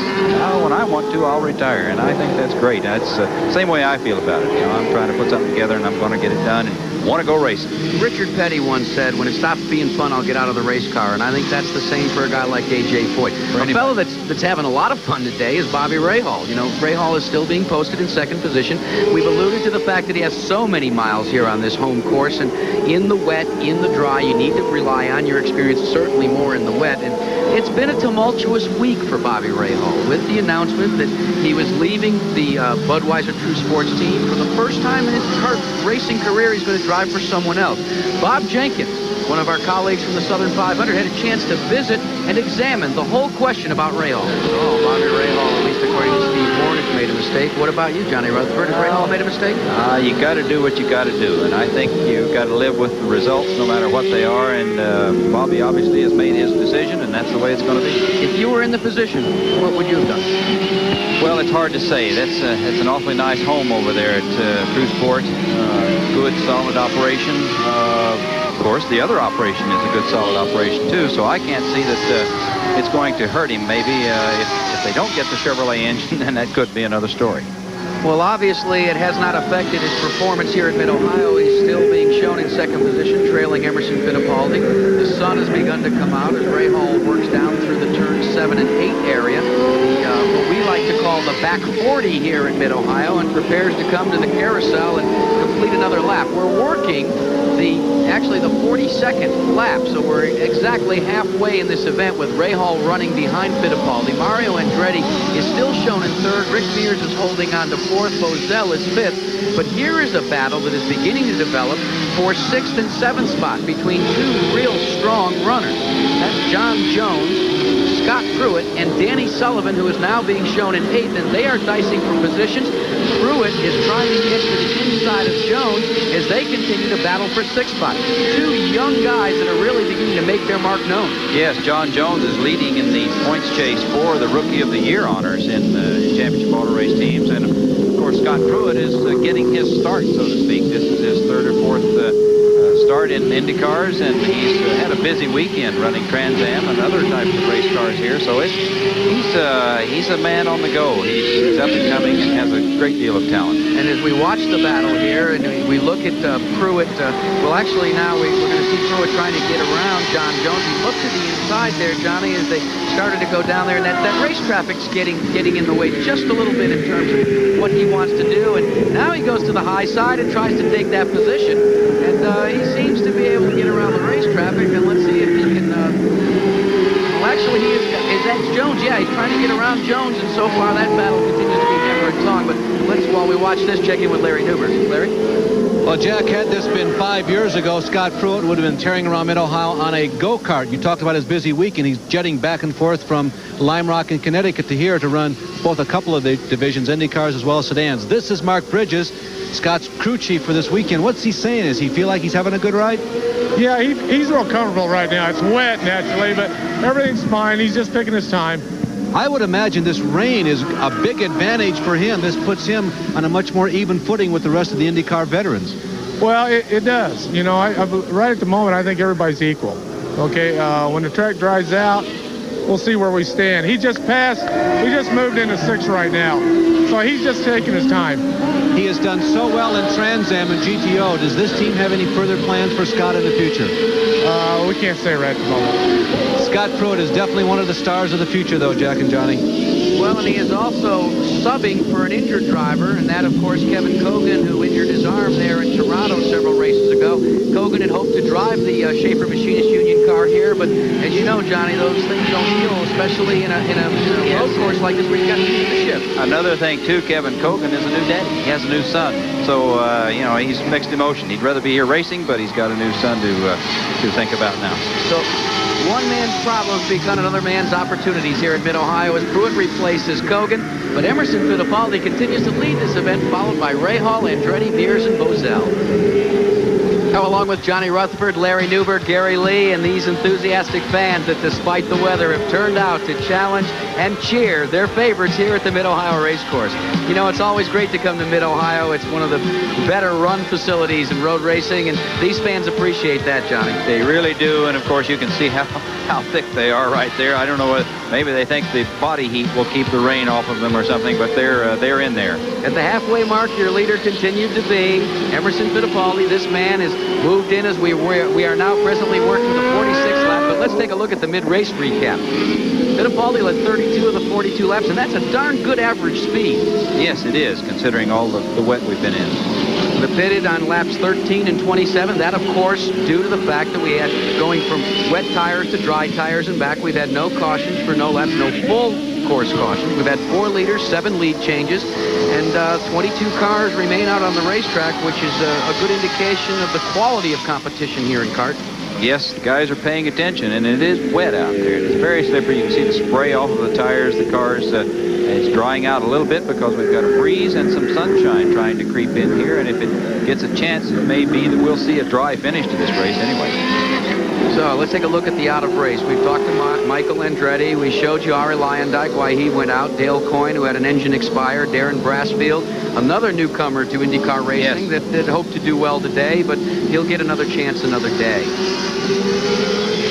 when I want to, I'll retire. And I think that's great. That's the same way I feel about it. You know, I'm trying to put something together, and I'm going to get it done and want to go racing. Richard Petty once said, when it stops being fun, I'll get out of the race car. And I think that's the same for a guy like A.J. Foyt. A fellow that's having a lot of fun today is Bobby Rahal. You know, Rahal is still being posted in second position. We've alluded to the fact that he has so many miles here on this home course. And in the wet, in the dry, you need to rely on your experience, certainly more in the wet. And it's been a tumultuous week for Bobby Rahal with the announcement that he was leaving the Budweiser True Sports team. For the first time in his racing career, he's going to drive for someone else. Bob Jenkins, one of our colleagues from the Southern 500, had a chance to visit and examine the whole question about Rahal. Oh, Bobby Rahal, at least according to Steve Hornick, made a mistake. What about you, Johnny Rutherford? Has Rahal made a mistake? You got to do what you got to do, and I think you've got to live with the results no matter what they are, and Bobby obviously has made his decision, and that's the way it's going to be. If you were in the position, what would you have done? Well, it's hard to say. That's an awfully nice home over there at True Sport. Good, solid operation. Of course, the other operation is a good, solid operation, too, so I can't see that it's going to hurt him. Maybe if they don't get the Chevrolet engine, then that could be another story. Well, obviously, it has not affected his performance here at Mid-Ohio. He's still being shown in second position, trailing Emerson Fittipaldi. The sun has begun to come out as Rahal works down through the turns 7 and 8 area. What we like to call the back 40 here in Mid-Ohio, and prepares to come to the carousel and complete another lap. We're working actually the 42nd lap, so we're exactly halfway in this event with Rahal running behind Fittipaldi. Mario Andretti is still shown in third. Rick Mears is holding on to fourth. Bozell is fifth. But here is a battle that is beginning to develop for sixth and seventh spot between two real strong runners. That's John Jones, Scott Pruitt, and Danny Sullivan, who is now being shown in eighth, and they are dicing for positions. Pruitt is trying to get to the inside of Jones as they continue to battle for sixth spot. Two young guys that are really beginning to make their mark known. Yes, John Jones is leading in the points chase for the Rookie of the Year honors in championship auto race teams. And, of course, Scott Pruitt is getting his start, so to speak. This is his third or fourth start in IndyCars, and he's had a busy weekend running Trans Am and other types of race cars here. So he's a man on the go. He's up and coming and has a great deal of talent. And as we watch the battle here, and we look at Pruitt, well, actually now we're going to see Pruitt trying to get around John Jones. He looked to the inside there, Johnny, as they started to go down there, and that race traffic's getting in the way just a little bit in terms of what he wants to do. And now he goes to the high side and tries to take that position. And he seems to be able to get around the race traffic, and let's see if he can... well, actually, that's Jones. Yeah, he's trying to get around Jones, and so far that battle continues to be hammer and tongue. But let's, while we watch this, check in with Larry Newberg. Larry? Well, Jack, had this been 5 years ago, Scott Pruitt would have been tearing around Mid-Ohio on a go-kart. You talked about his busy week, and he's jetting back and forth from Lime Rock in Connecticut to here to run both a couple of the divisions, IndyCars as well as sedans. This is Mark Bridges, Scott's crew chief for this weekend. What's he saying? Does he feel like he's having a good ride? Yeah, he's real comfortable right now. It's wet naturally, but everything's fine. He's just taking his time. I would imagine this rain is a big advantage for him. This puts him on a much more even footing with the rest of the IndyCar veterans. Well, it does. You know, right at the moment, I think everybody's equal. Okay, when the track dries out, we'll see where we stand. He just moved into sixth right now. So he's just taking his time. He has done so well in Trans Am and GTO. Does this team have any further plans for Scott in the future? We can't say right at the moment. Scott Pruitt is definitely one of the stars of the future, though, Jack and Johnny. Well, and he is also subbing for an injured driver, and that, of course, Kevin Cogan, who injured his arm there in Toronto several races ago. Cogan had hoped to drive the Schaefer Machinist Union car here. weather, but as you know, Johnny, those things don't heal, especially in a road course like this where you've got to keep the ship. Another thing, too, Kevin Cogan is a new daddy. He has a new son. So, he's mixed emotion. He'd rather be here racing, but he's got a new son to think about now. So, one man's problems become another man's opportunities here at Mid-Ohio as Pruitt replaces Cogan. But Emerson Fittipaldi continues to lead this event, followed by Ray Hall, Andretti, Beers, and Bozell. Now, along with Johnny Rutherford, Larry Newberg, Gary Lee, and these enthusiastic fans that, despite the weather, have turned out to challenge and cheer their favorites here at the Mid-Ohio Racecourse. You know, it's always great to come to Mid-Ohio. It's one of the better run facilities in road racing, and these fans appreciate that, Johnny. They really do, and of course you can see how thick they are right there. I don't know what, maybe they think the body heat will keep the rain off of them or something, but they're in there. At the halfway mark, your leader continued to be Emerson Fittipaldi. This man is moved in as we are now presently working the 46th lap, but let's take a look at the mid-race recap. Fittipaldi led 32 of the 42 laps, and that's a darn good average speed. Yes, it is, considering all the wet we've been in. The pitted on laps 13 and 27. That, of course, due to the fact that we had going from wet tires to dry tires and back. We've had no cautions for no laps, no full course cautions. We've had 4 leaders, 7 lead changes, and 22 cars remain out on the racetrack, which is a good indication of the quality of competition here in kart. Yes, the guys are paying attention, and it is wet out there. It's very slippery. You can see the spray off of the tires. The cars, it's drying out a little bit because we've got a breeze and some sunshine trying to creep in here, and if it gets a chance, it may be that we'll see a dry finish to this race anyway. So let's take a look at the out of race. We've talked to Michael Andretti. We showed you Ari Lyondike, why he went out. Dale Coyne, who had an engine expire. Darren Brassfield, another newcomer to IndyCar racing, yes, that hoped to do well today, but he'll get another chance another day.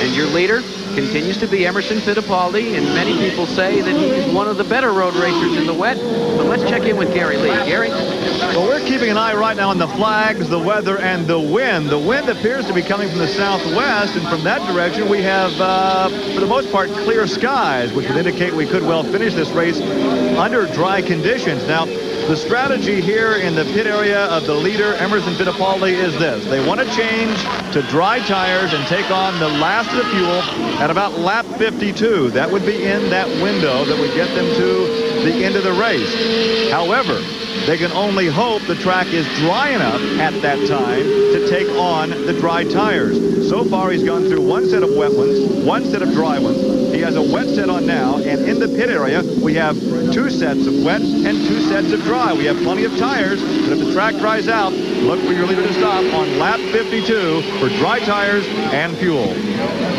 And your leader continues to be Emerson Fittipaldi, and many people say that he's one of the better road racers in the wet. But let's check in with Gary Lee. Gary? Well, we're keeping an eye right now on the flags, the weather, and the wind. The wind appears to be coming from the southwest, and from that direction we have, for the most part, clear skies, which would indicate we could well finish this race under dry conditions. Now, the strategy here in the pit area of the leader, Emerson Fittipaldi, is this. They want to change to dry tires and take on the last of the fuel at about lap 52. That would be in that window that would get them to the end of the race. However, they can only hope the track is dry enough at that time to take on the dry tires. So far, he's gone through 1 set of wet ones, 1 set of dry ones. He has a wet set on now, and in the pit area, we have 2 sets of wet and 2 sets of dry. We have plenty of tires, but if the track dries out, look for your leader to stop on lap 52 for dry tires and fuel.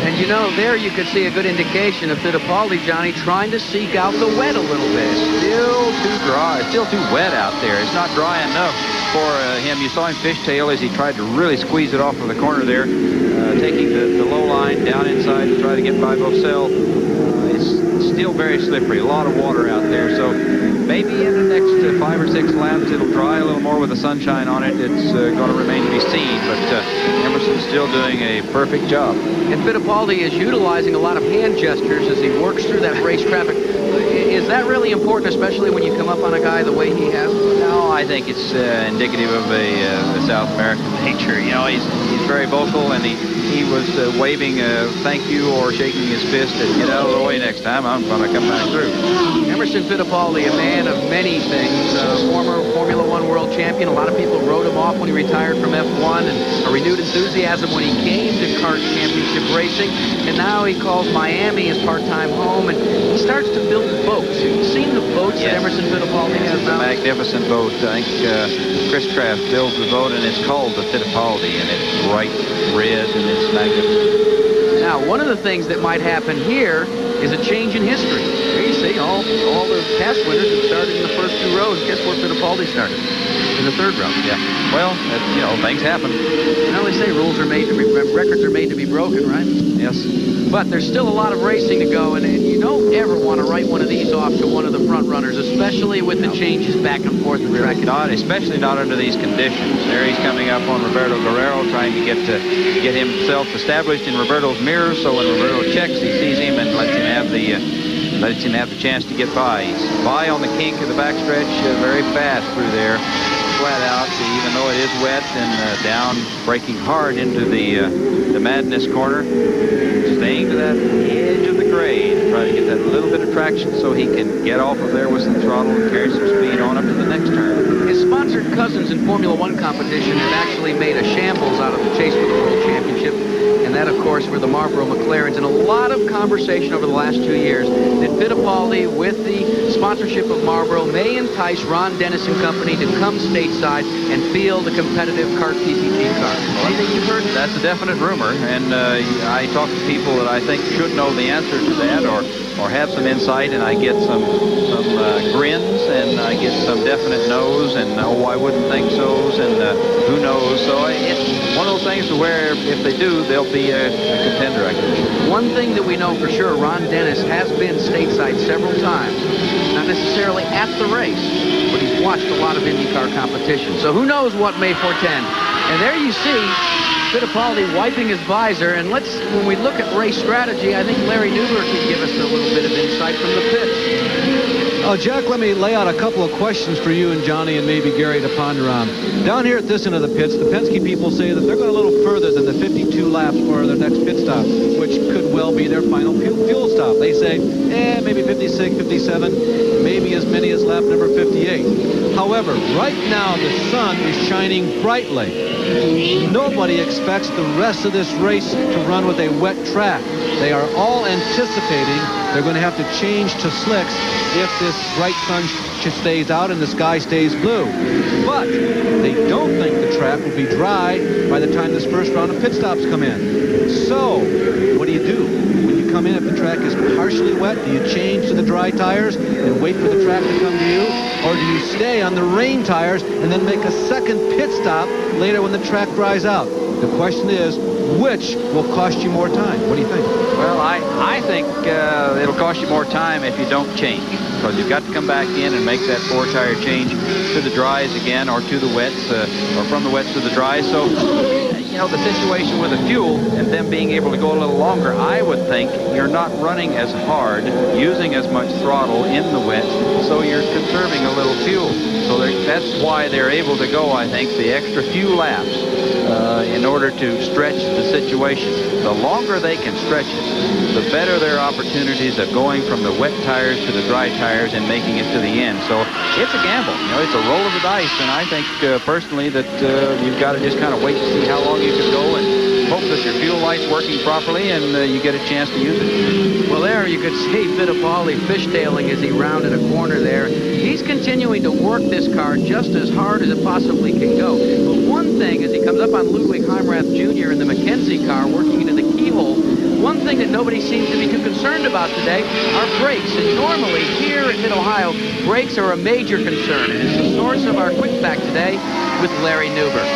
And you know, there you could see a good indication of Fittipaldi, Johnny, trying to seek out the wet a little bit. Still too dry, still too wet out there. It's not dry enough for him. You saw him fishtail as he tried to really squeeze it off of the corner there, taking the low line down inside to try to get by Bozell. It's still very slippery, a lot of water out there, so maybe in the next 5 or 6 laps it'll dry a little more with the sunshine on it. It's going to remain to be seen, but Emerson's still doing a perfect job. And Fittipaldi is utilizing a lot of hand gestures as he works through that race traffic. Is that really important, especially when you come up on a guy the way he has? No, I think it's indicative of a South American nature. You know, he's very vocal, and he was waving thank you or shaking his fist and get out of the way next time. I'm going to come back through. Emerson Fittipaldi, a man of many things, former Formula One world champion. A lot of people wrote him off when he retired from F1, and a renewed enthusiasm when he came to kart championship racing. And now he calls Miami his part-time home, and he starts to build boats. You've seen the boats that Emerson Fittipaldi has now? It's a magnificent boat. I think Chris Kraft builds the boat, and it's called the Fittipaldi, and it's bright red, and it's magnificent. Now, one of the things that might happen here is a change in history. Here you see all the past winners have started in the first 2 rows. Guess where Fittipaldi started? In the 3rd row. Yeah. Well, you know, things happen. Well, they say records are made to be broken, right? Yes. But there's still a lot of racing to go, and you don't ever want to write one of these off to one of the front runners, especially with the changes back and forth in the track. Especially not under these conditions. There he's coming up on Roberto Guerrero, trying to get himself established in Roberto's mirror, so when Roberto checks, he sees him and lets him have the chance to get by. He's by on the kink of the backstretch, very fast through there. flat out, even though it is wet, and down, braking hard into the madness corner, staying to that edge of the grade, trying to get that little bit of traction so he can get off of there with some throttle and carry some speed on up to the next turn. His sponsored cousins in Formula One competition have actually made a shambles out of the chase for the World Championship. And that, of course, were the Marlboro McLarens. And a lot of conversation over the last 2 years that Fittipaldi, with the sponsorship of Marlboro, may entice Ron Dennis and company to come stateside and field a competitive kart PPG car. Anything you've heard? That's a definite rumor, and I talk to people that I think should know the answer to that, or have some insight, and I get some grins, and I get some definite no's, and oh, I wouldn't think so's, and who knows. So it's one of those things to where if they do, they'll be a contender, I guess. One thing that we know for sure, Ron Dennis has been stateside several times, not necessarily at the race, but he's watched a lot of IndyCar competition. So who knows what may portend. And there you see Fittipaldi wiping his visor, and when we look at race strategy, I think Larry Newberg can give us a little bit of insight from the pits. Jack, let me lay out a couple of questions for you and Johnny and maybe Gary to ponder on. Down here at this end of the pits, the Penske people say that they're going a little further than the 52 laps for their next pit stop, which could well be their final fuel stop. They say, maybe 56, 57, maybe as many as lap number 58. However, right now the sun is shining brightly. Nobody expects the rest of this race to run with a wet track. They are all anticipating they're going to have to change to slicks if this bright sun stays out and the sky stays blue. But they don't think the track will be dry by the time this first round of pit stops come in. So, what do? When you come in, if the track is partially wet, do you change to the dry tires and wait for the track to come to you? Or do you stay on the rain tires and then make a second pit stop later when the track dries out? The question is, which will cost you more time? What do you think? Well, I think it'll cost you more time if you don't change, because you've got to come back in and make that four-tire change to the dries again, or to the wets, or from the wets to the dries. So, you know, the situation with the fuel and them being able to go a little longer, I would think you're not running as hard, using as much throttle in the wet, so you're conserving a little fuel. So that's why they're able to go, I think, the extra few laps in order to stretch the situation. The longer they can stretch it, the better their opportunities of going from the wet tires to the dry tires and making it to the end. So it's a gamble. You know, it's a roll of the dice, and I think personally that you've got to just kind of wait to see how long you can go and hope that your fuel light's working properly and you get a chance to use it. Well, there you could see Fittipaldi fishtailing as he rounded a corner there. He's continuing to work this car just as hard as it possibly can go. But one thing, as he comes up on Ludwig Heimrath Jr. in the McKenzie car working into the keyhole, one thing that nobody seems to be too concerned about today are brakes. And normally here in Mid-Ohio, brakes are a major concern. And it's the source of our quick fact today with Larry Newberg.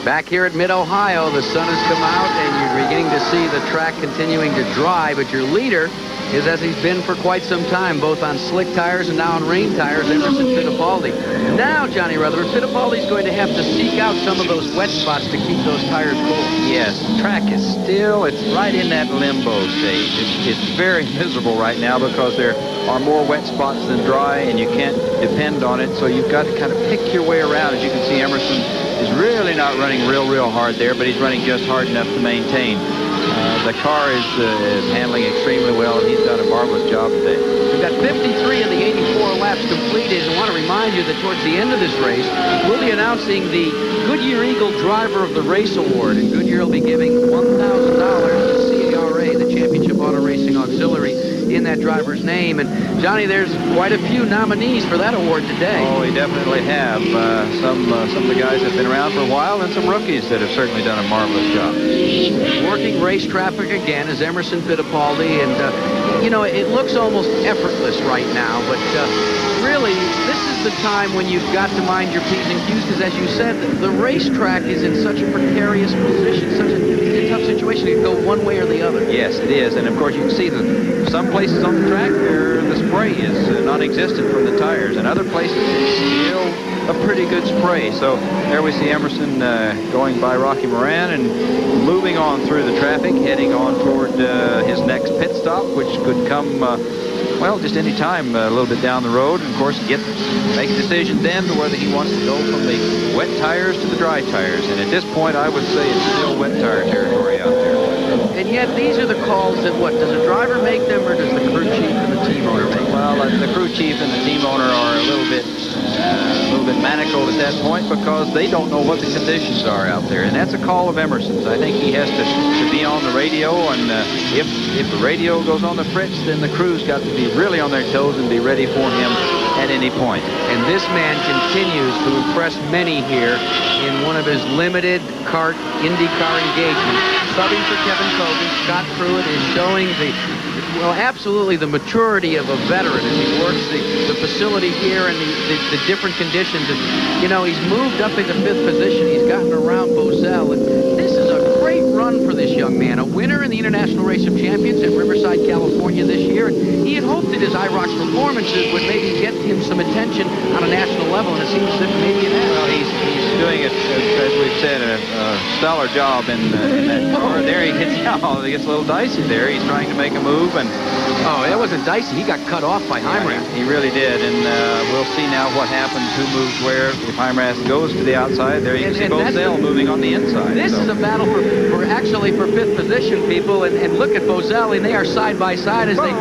Back here at Mid-Ohio, the sun has come out and you're beginning to see the track continuing to dry, but your leader is as he's been for quite some time, both on slick tires and now on rain tires, Emerson Fittipaldi. Now, Johnny Rutherford, Fittipaldi's going to have to seek out some of those wet spots to keep those tires cool. Yes, the track is still, it's right in that limbo stage. It's very miserable right now because there are more wet spots than dry, and you can't depend on it, so you've got to kind of pick your way around. As you can see, Emerson is really not running real hard there, but he's running just hard enough to maintain. The car is handling extremely well, and he's done a marvelous job today. We've got 53 of the 84 laps completed. I want to remind you that towards the end of this race, we'll be announcing the Goodyear Eagle Driver of the Race Award, and Goodyear will be giving $1,000 to CARA, the Championship Auto Racing Auxiliary, in that driver's name. And Johnny, there's quite a few nominees for that award today. Oh, we definitely have. Some of the guys have been around for a while, and some rookies that have certainly done a marvelous job. Working race traffic again is Emerson Fittipaldi, and you know, it looks almost effortless right now, but really, this is the time when you've got to mind your P's and Q's, because as you said, the racetrack is in such a precarious position, such a tough situation. It can go one way or the other. Yes, it is, and of course you can see that some places on the track where the spray is non-existent from the tires, and other places it's still a pretty good spray. So there we see Emerson going by Rocky Moran and moving on through the traffic, heading on toward his next pit stop, which could come well, just any time a little bit down the road. And, of course, make a decision then to whether he wants to go from the wet tires to the dry tires. And at this point, I would say it's still wet tire territory out there. And yet, these are the calls that does the driver make them, or does the crew chief and the team owner make them? Well, the crew chief and the team owner are a little bit manacled at that point because they don't know what the conditions are out there, and that's a call of Emerson's. I think he has to be on the radio, and if the radio goes on the fritz, then the crew's got to be really on their toes and be ready for him at any point. And this man continues to impress many here in one of his limited kart IndyCar engagements. Subbing for Kevin Cogan, Scott Pruitt is showing absolutely the maturity of a veteran as he works the facility here and the different conditions. And, he's moved up into 5th position. He's gotten around Bozell. And this is a great run for this young man. A winner in the International Race of Champions at Riverside, California this year. And he had hoped that his IROC performances would maybe get him some attention on a national level. And it seems that maybe it has. Well, he's doing it, as we've said, a stellar job in that car. There he gets a little dicey there. He's trying to make a move. And that wasn't dicey. He got cut off by Heimrath. He really did. And we'll see now what happens, who moves where. If Heimrath goes to the outside, there you can see Bozell moving on the inside. This is a battle for 5th position, people. And look at Bozell, and they are side by side as they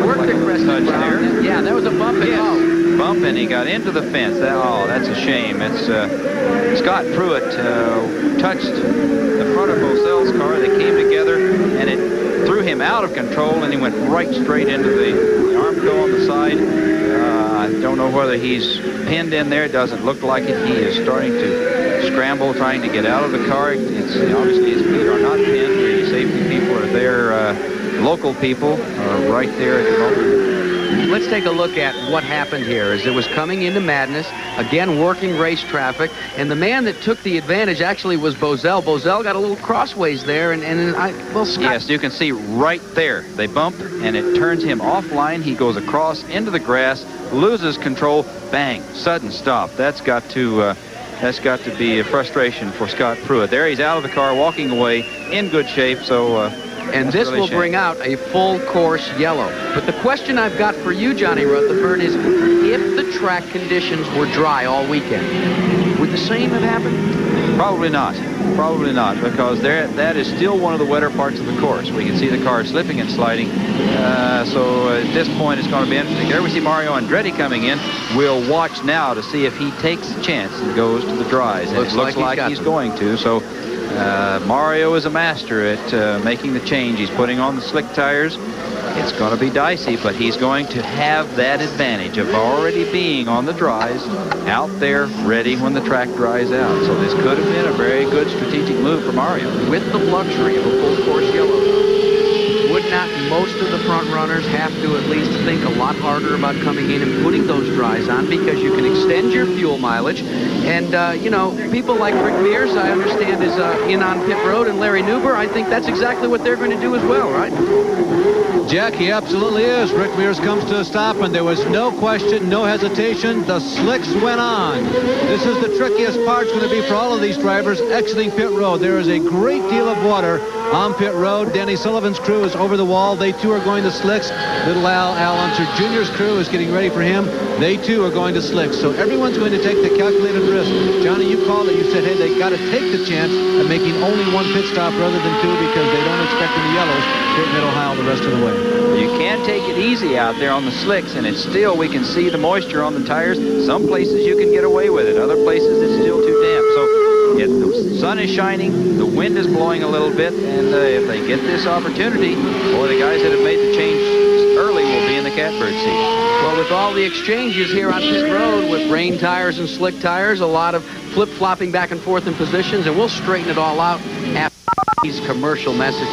work the crest there. Yeah, that was a bump. Bump, and he got into the fence. That's a shame. It's Scott Pruitt touched the front of Bozell's car. They came together, and it threw him out of control, and he went right straight into the Armco on the side. I don't know whether he's pinned in there. It doesn't look like it. He is starting to scramble, trying to get out of the car. Obviously his feet are not pinned. The safety people are there. Local people are right there at the moment. Let's take a look at what happened here as it was coming into madness, again working race traffic, and the man that took the advantage actually was Bozell. Bozell got a little crossways there, Scott. Yes, you can see right there. They bump, and it turns him offline. He goes across into the grass, loses control, bang, sudden stop. That's got to be a frustration for Scott Pruitt. There he's out of the car, walking away, in good shape, so... And this will bring out a full course yellow. But the question I've got for you, Johnny Rutherford, is if the track conditions were dry all weekend, would the same have happened? Probably not. Probably not, because that is still one of the wetter parts of the course. We can see the car slipping and sliding. So at this point, it's going to be interesting. There we see Mario Andretti coming in. We'll watch now to see if he takes a chance and goes to the dries. And it looks like he's going to. So Mario is a master at making the change. He's putting on the slick tires. It's going to be dicey, but he's going to have that advantage of already being on the dries, out there, ready when the track dries out. So this could have been a very good strategic move for Mario. With the luxury of a full course yellow, would not most of the front runners have to at least think a lot harder about coming in and putting those dries on, because you can extend your fuel mileage? And, people like Rick Mears, I understand, is in on pit road, and Larry Newber, I think that's exactly what they're going to do as well, right? Jack, he absolutely is. Rick Mears comes to a stop, and there was no question, no hesitation. The slicks went on. This is the trickiest part going to be for all of these drivers exiting pit road. There is a great deal of water on pit road. Danny Sullivan's crew is over the wall. They, too, are going to slicks. Little Al Unser Jr.'s crew is getting ready for him. They, too, are going to slicks. So everyone's going to take the calculated risk. Johnny, you called it. You said, hey, they got to take the chance of making only one pit stop rather than two, because they don't expect any yellows here at Mid-Ohio the rest of the way. You can take it easy out there on the slicks, and it's still, we can see the moisture on the tires. Some places you can get away with it. Other places it's still too damp. So the sun is shining, the wind is blowing a little bit, and if they get this opportunity, or the guys that have made the change early will be in the catbird seat. Well, with all the exchanges here on pit road with rain tires and slick tires, a lot of flip-flopping back and forth in positions, and we'll straighten it all out after these commercial messages.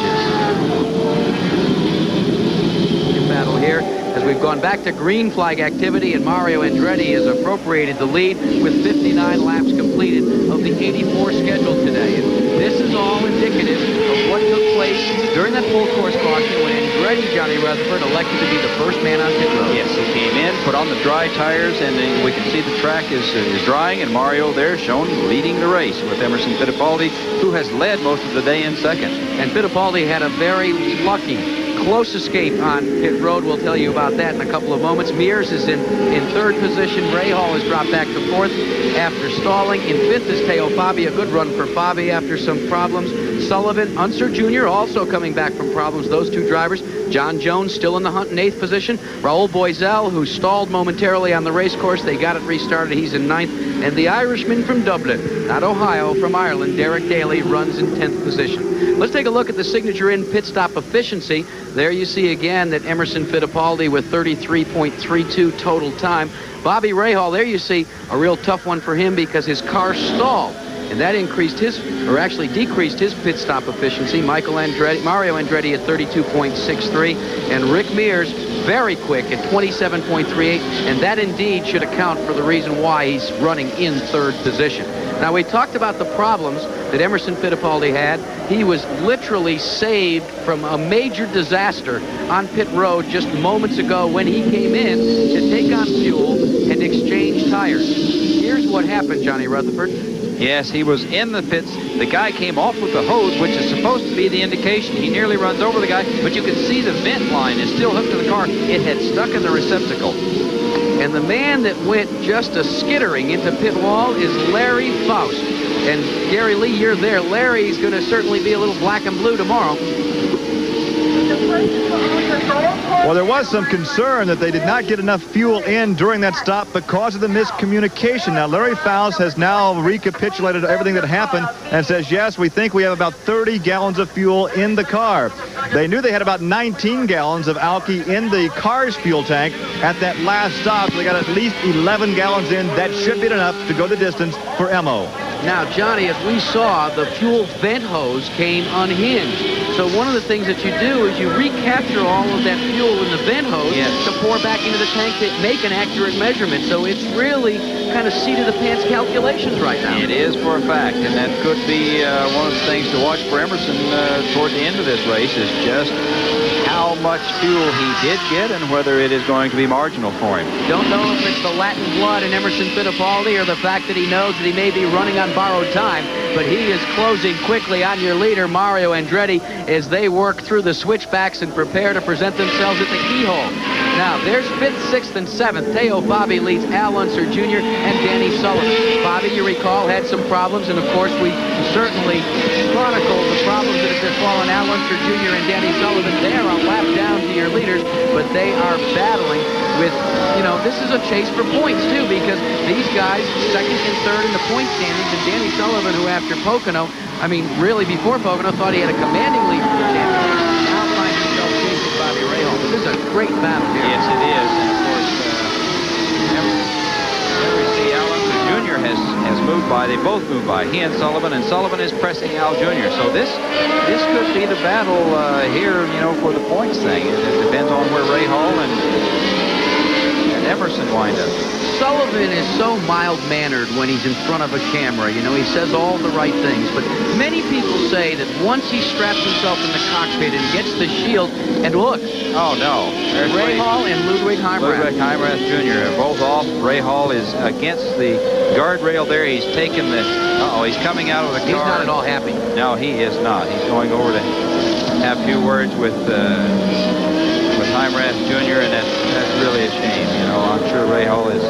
Battle here as we've gone back to green flag activity, and Mario Andretti has appropriated the lead with 59 laps completed of the 84 scheduled today. And this is all indicative of what took place during that full course caution when Andretti, Johnny Rutherford, elected to be the first man on pit road. Yes, he came in, put on the dry tires, and then we can see the track is drying, and Mario there shown leading the race with Emerson Fittipaldi, who has led most of the day in second. And Fittipaldi had a very lucky close escape on pit road. We'll tell you about that in a couple of moments. Mears is in third position. Rahal has dropped back to fourth after stalling. In fifth is Teo Fabi. A good run for Fabi after some problems. Sullivan, Unser Jr. also coming back from problems. Those two drivers. John Jones still in the hunt in eighth position. Raoul Boisel, who stalled momentarily on the race course. They got it restarted. He's in ninth. And the Irishman from Dublin, not Ohio, from Ireland, Derek Daly, runs in 10th position. Let's take a look at the signature in pit stop efficiency. There you see again that Emerson Fittipaldi with 33.32 total time. Bobby Rahal, there you see a real tough one for him because his car stalled. And that increased his, or actually decreased his pit stop efficiency. Mario Andretti at 32.63, and Rick Mears very quick at 27.38, and that indeed should account for the reason why he's running in third position. Now, we talked about the problems that Emerson Fittipaldi had. He was literally saved from a major disaster on pit road just moments ago when he came in to take on fuel and exchange tires. Here's what happened, Johnny Rutherford. Yes, he was in the pits. The guy came off with the hose, which is supposed to be the indication. He nearly runs over the guy, but you can see the vent line is still hooked to the car. It had stuck in the receptacle. And the man that went just a skittering into pit wall is Larry Faust. And Gary Lee, you're there. Larry's going to certainly be a little black and blue tomorrow. Well, there was some concern that they did not get enough fuel in during that stop because of the miscommunication. Now, Larry Faust has now recapitulated everything that happened and says, yes, we think we have about 30 gallons of fuel in the car. They knew they had about 19 gallons of alky in the car's fuel tank at that last stop. So they got at least 11 gallons in. That should be enough to go the distance for Emo. Now, Johnny, as we saw, the fuel vent hose came unhinged. So one of the things that you do is you recapture all of that fuel in the vent hose to pour back into the tank to make an accurate measurement. So it's really kind of seat-of-the-pants calculations right now. It is for a fact, and that could be one of the things to watch for Emerson toward the end of this race is just how much fuel he did get and whether it is going to be marginal for him. Don't know if it's the Latin blood in Emerson Fittipaldi or the fact that he knows that he may be running on borrowed time, but he is closing quickly on your leader, Mario Andretti, as they work through the switchbacks and prepare to present themselves at the keyhole. Now, there's 5th, 6th, and 7th. Teo Fabi leads Al Unser Jr. and Danny Sullivan. Fabi, you recall, had some problems, and of course, we certainly chronicled the problems that have befallen Al Unser Jr. and Danny Sullivan. They are a lap down to your leaders, but they are battling with, you know, this is a chase for points, too, because these guys, second and third in the point standings, and Danny Sullivan, who after Pocono, I mean, really before Pocono, thought he had a commanding lead for the championship. Now finds himself chasing Bobby Rahal. But this is a great battle here. Yes, it is. And of course, Al Unser Jr. has moved by. They both moved by. He and Sullivan is pressing Al Jr. So this could be the battle here, you know, for the points thing. It depends on where Rahal and Emerson wind up. Sullivan is so mild-mannered when he's in front of a camera. You know, he says all the right things. But many people say that once he straps himself in the cockpit and gets the shield, and look. Oh, no. Rahal and Ludwig Heimrath. Ludwig Heimrath Jr. are both off. Rahal is against the guardrail there. He's taken the... Uh-oh, he's coming out of the car. He's not at all happy. No, he is not. He's going over to have a few words with Heimrath Jr., and that's really a shame. You know, I'm sure Rahal is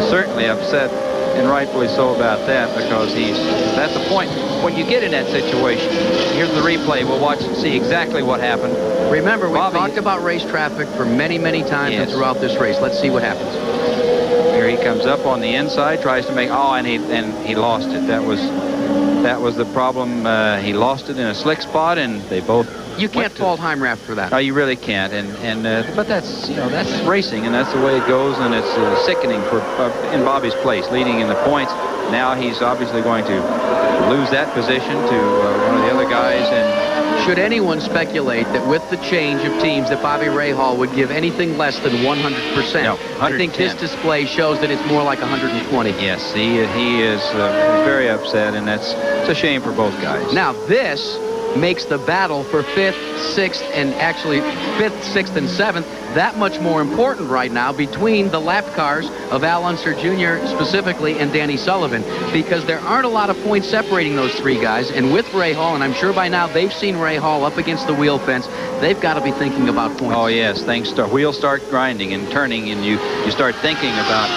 certainly upset, and rightfully so about that, because that's the point. When you get in that situation, here's the replay. We'll watch and see exactly what happened. Remember, we talked about race traffic for many, many times and throughout this race. Let's see what happens. Here he comes up on the inside, tries to make, and he lost it. That was the problem. He lost it in a slick spot, and they both. You can't fault Heimrath for that. No, you really can't. But that's, you know, that's racing, and that's the way it goes, and it's sickening for in Bobby's place, leading in the points. Now he's obviously going to lose that position to one of the other guys. And should anyone speculate that with the change of teams that Bobby Rahal would give anything less than 100%? No, I think this display shows that it's more like 120. Yes, he is very upset, and it's a shame for both guys. Now this makes the battle for 5th, 6th, and actually 5th, 6th, and 7th that much more important right now between the lap cars of Al Unser Jr. specifically and Danny Sullivan, because there aren't a lot of points separating those three guys. And with Ray Hall, and I'm sure by now they've seen Ray Hall up against the wheel fence, they've got to be thinking about points. Oh, yes. Wheels start grinding and turning, and you start thinking about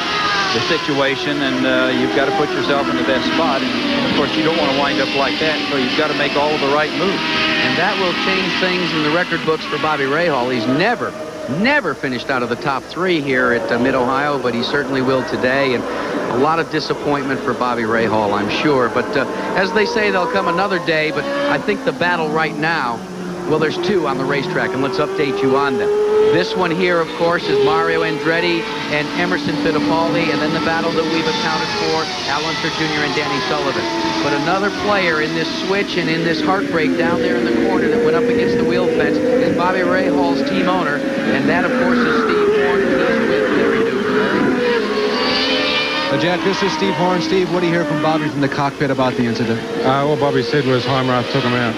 the situation, and you've got to put yourself in the best spot. And of course, you don't want to wind up like that, so you've got to make all of the right moves. And that will change things in the record books for Bobby Rahal. He's never finished out of the top 3 here at Mid-Ohio, but he certainly will today. And a lot of disappointment for Bobby Rahal, I'm sure. But as they say, there'll come another day. But I think the battle right now, well, there's 2 on the racetrack, and let's update you on them. This one here, of course, is Mario Andretti and Emerson Fittipaldi, and then the battle that we've accounted for, Al Unser Jr. and Danny Sullivan. But another player in this switch and in this heartbreak down there in the corner that went up against the wheel fence is Bobby Rahal's team owner, and that, of course, is Steve Horn, who is with Larry Newberg. Jack, this is Steve Horn. Steve, what do you hear from Bobby from the cockpit about the incident? What Bobby said was Heimrath took him out.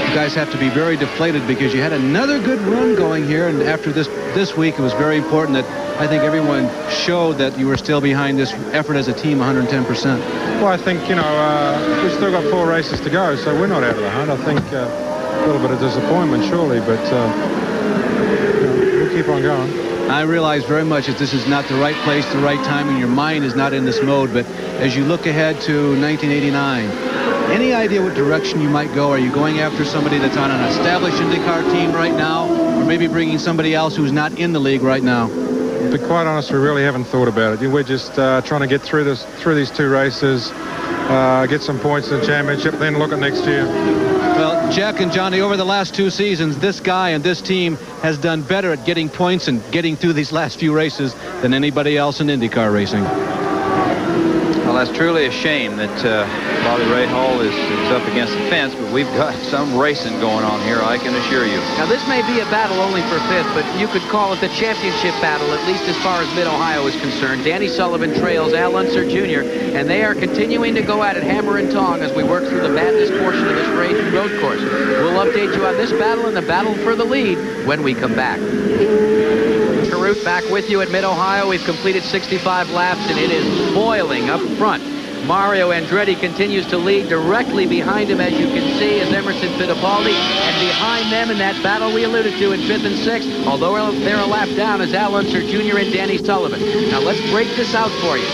You guys have to be very deflated because you had another good run going here, and after this week, it was very important that I think everyone showed that you were still behind this effort as a team 110%. Well, I think, we've still got 4 races to go, so we're not out of the hunt. I think a little bit of disappointment, surely, but we'll keep on going. I realize very much that this is not the right place, the right time, and your mind is not in this mode, but as you look ahead to 1989, any idea what direction you might go? Are you going after somebody that's on an established IndyCar team right now, or maybe bringing somebody else who's not in the league right now? To be quite honest, we really haven't thought about it. We're just trying to get through these 2 races, get some points in the championship, then look at next year. Well, Jack and Johnny, over the last 2 seasons, this guy and this team has done better at getting points and getting through these last few races than anybody else in IndyCar racing. Well, that's truly a shame that Bobby Rahal is up against the fence, but we've got some racing going on here, I can assure you. Now, this may be a battle only for 5th, but you could call it the championship battle, at least as far as Mid-Ohio is concerned. Danny Sullivan trails Al Unser Jr., and they are continuing to go at it hammer and tong as we work through the madness portion of this road course. We'll update you on this battle and the battle for the lead when we come back. Carruth back with you at Mid-Ohio. We've completed 65 laps, and it is boiling up front. Mario Andretti continues to lead. Directly behind him, as you can see, is Emerson Fittipaldi, and behind them in that battle we alluded to in 5th and 6th, although they're a lap down, is Al Unser Jr. and Danny Sullivan. Now let's break this out for you.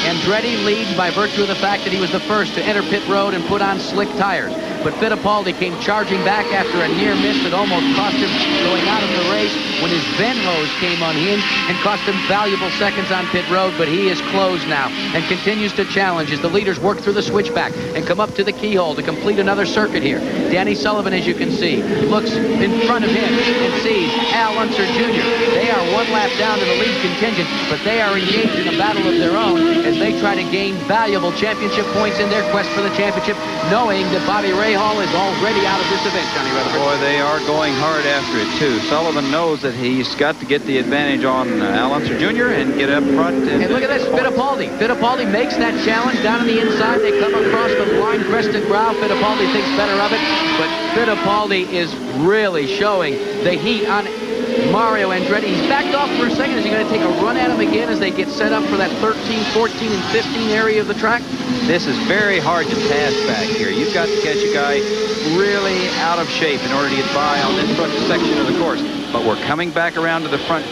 Andretti leads by virtue of the fact that he was the first to enter pit road and put on slick tires. But Fittipaldi came charging back after a near miss that almost cost him going out of the race when his vent hose came unhinged and cost him valuable seconds on pit road. But he is closed now and continues to challenge as the leaders work through the switchback and come up to the keyhole to complete another circuit here. Danny Sullivan, as you can see, looks in front of him and sees Al Unser Jr. They are 1 lap down to the lead contingent, but they are engaged in a battle of their own as they try to gain valuable championship points in their quest for the championship, knowing that Bobby Rahal is already out of this event, Johnny Rutherford. Boy, they are going hard after it, too. Sullivan knows that he's got to get the advantage on Al Unser Jr. and get up front. And look at this, Fittipaldi. Fittipaldi makes that challenge down on the inside. They come across the line, crested brow. Fittipaldi thinks better of it, but Fittipaldi is really showing the heat on Mario Andretti. He's backed off for a second. Is he going to take a run at him again as they get set up for that 13, 14, and 15 area of the track? This is very hard to pass back here. You've got to catch a guy really out of shape in order to get by on this front section of the course. But we're coming back around to the front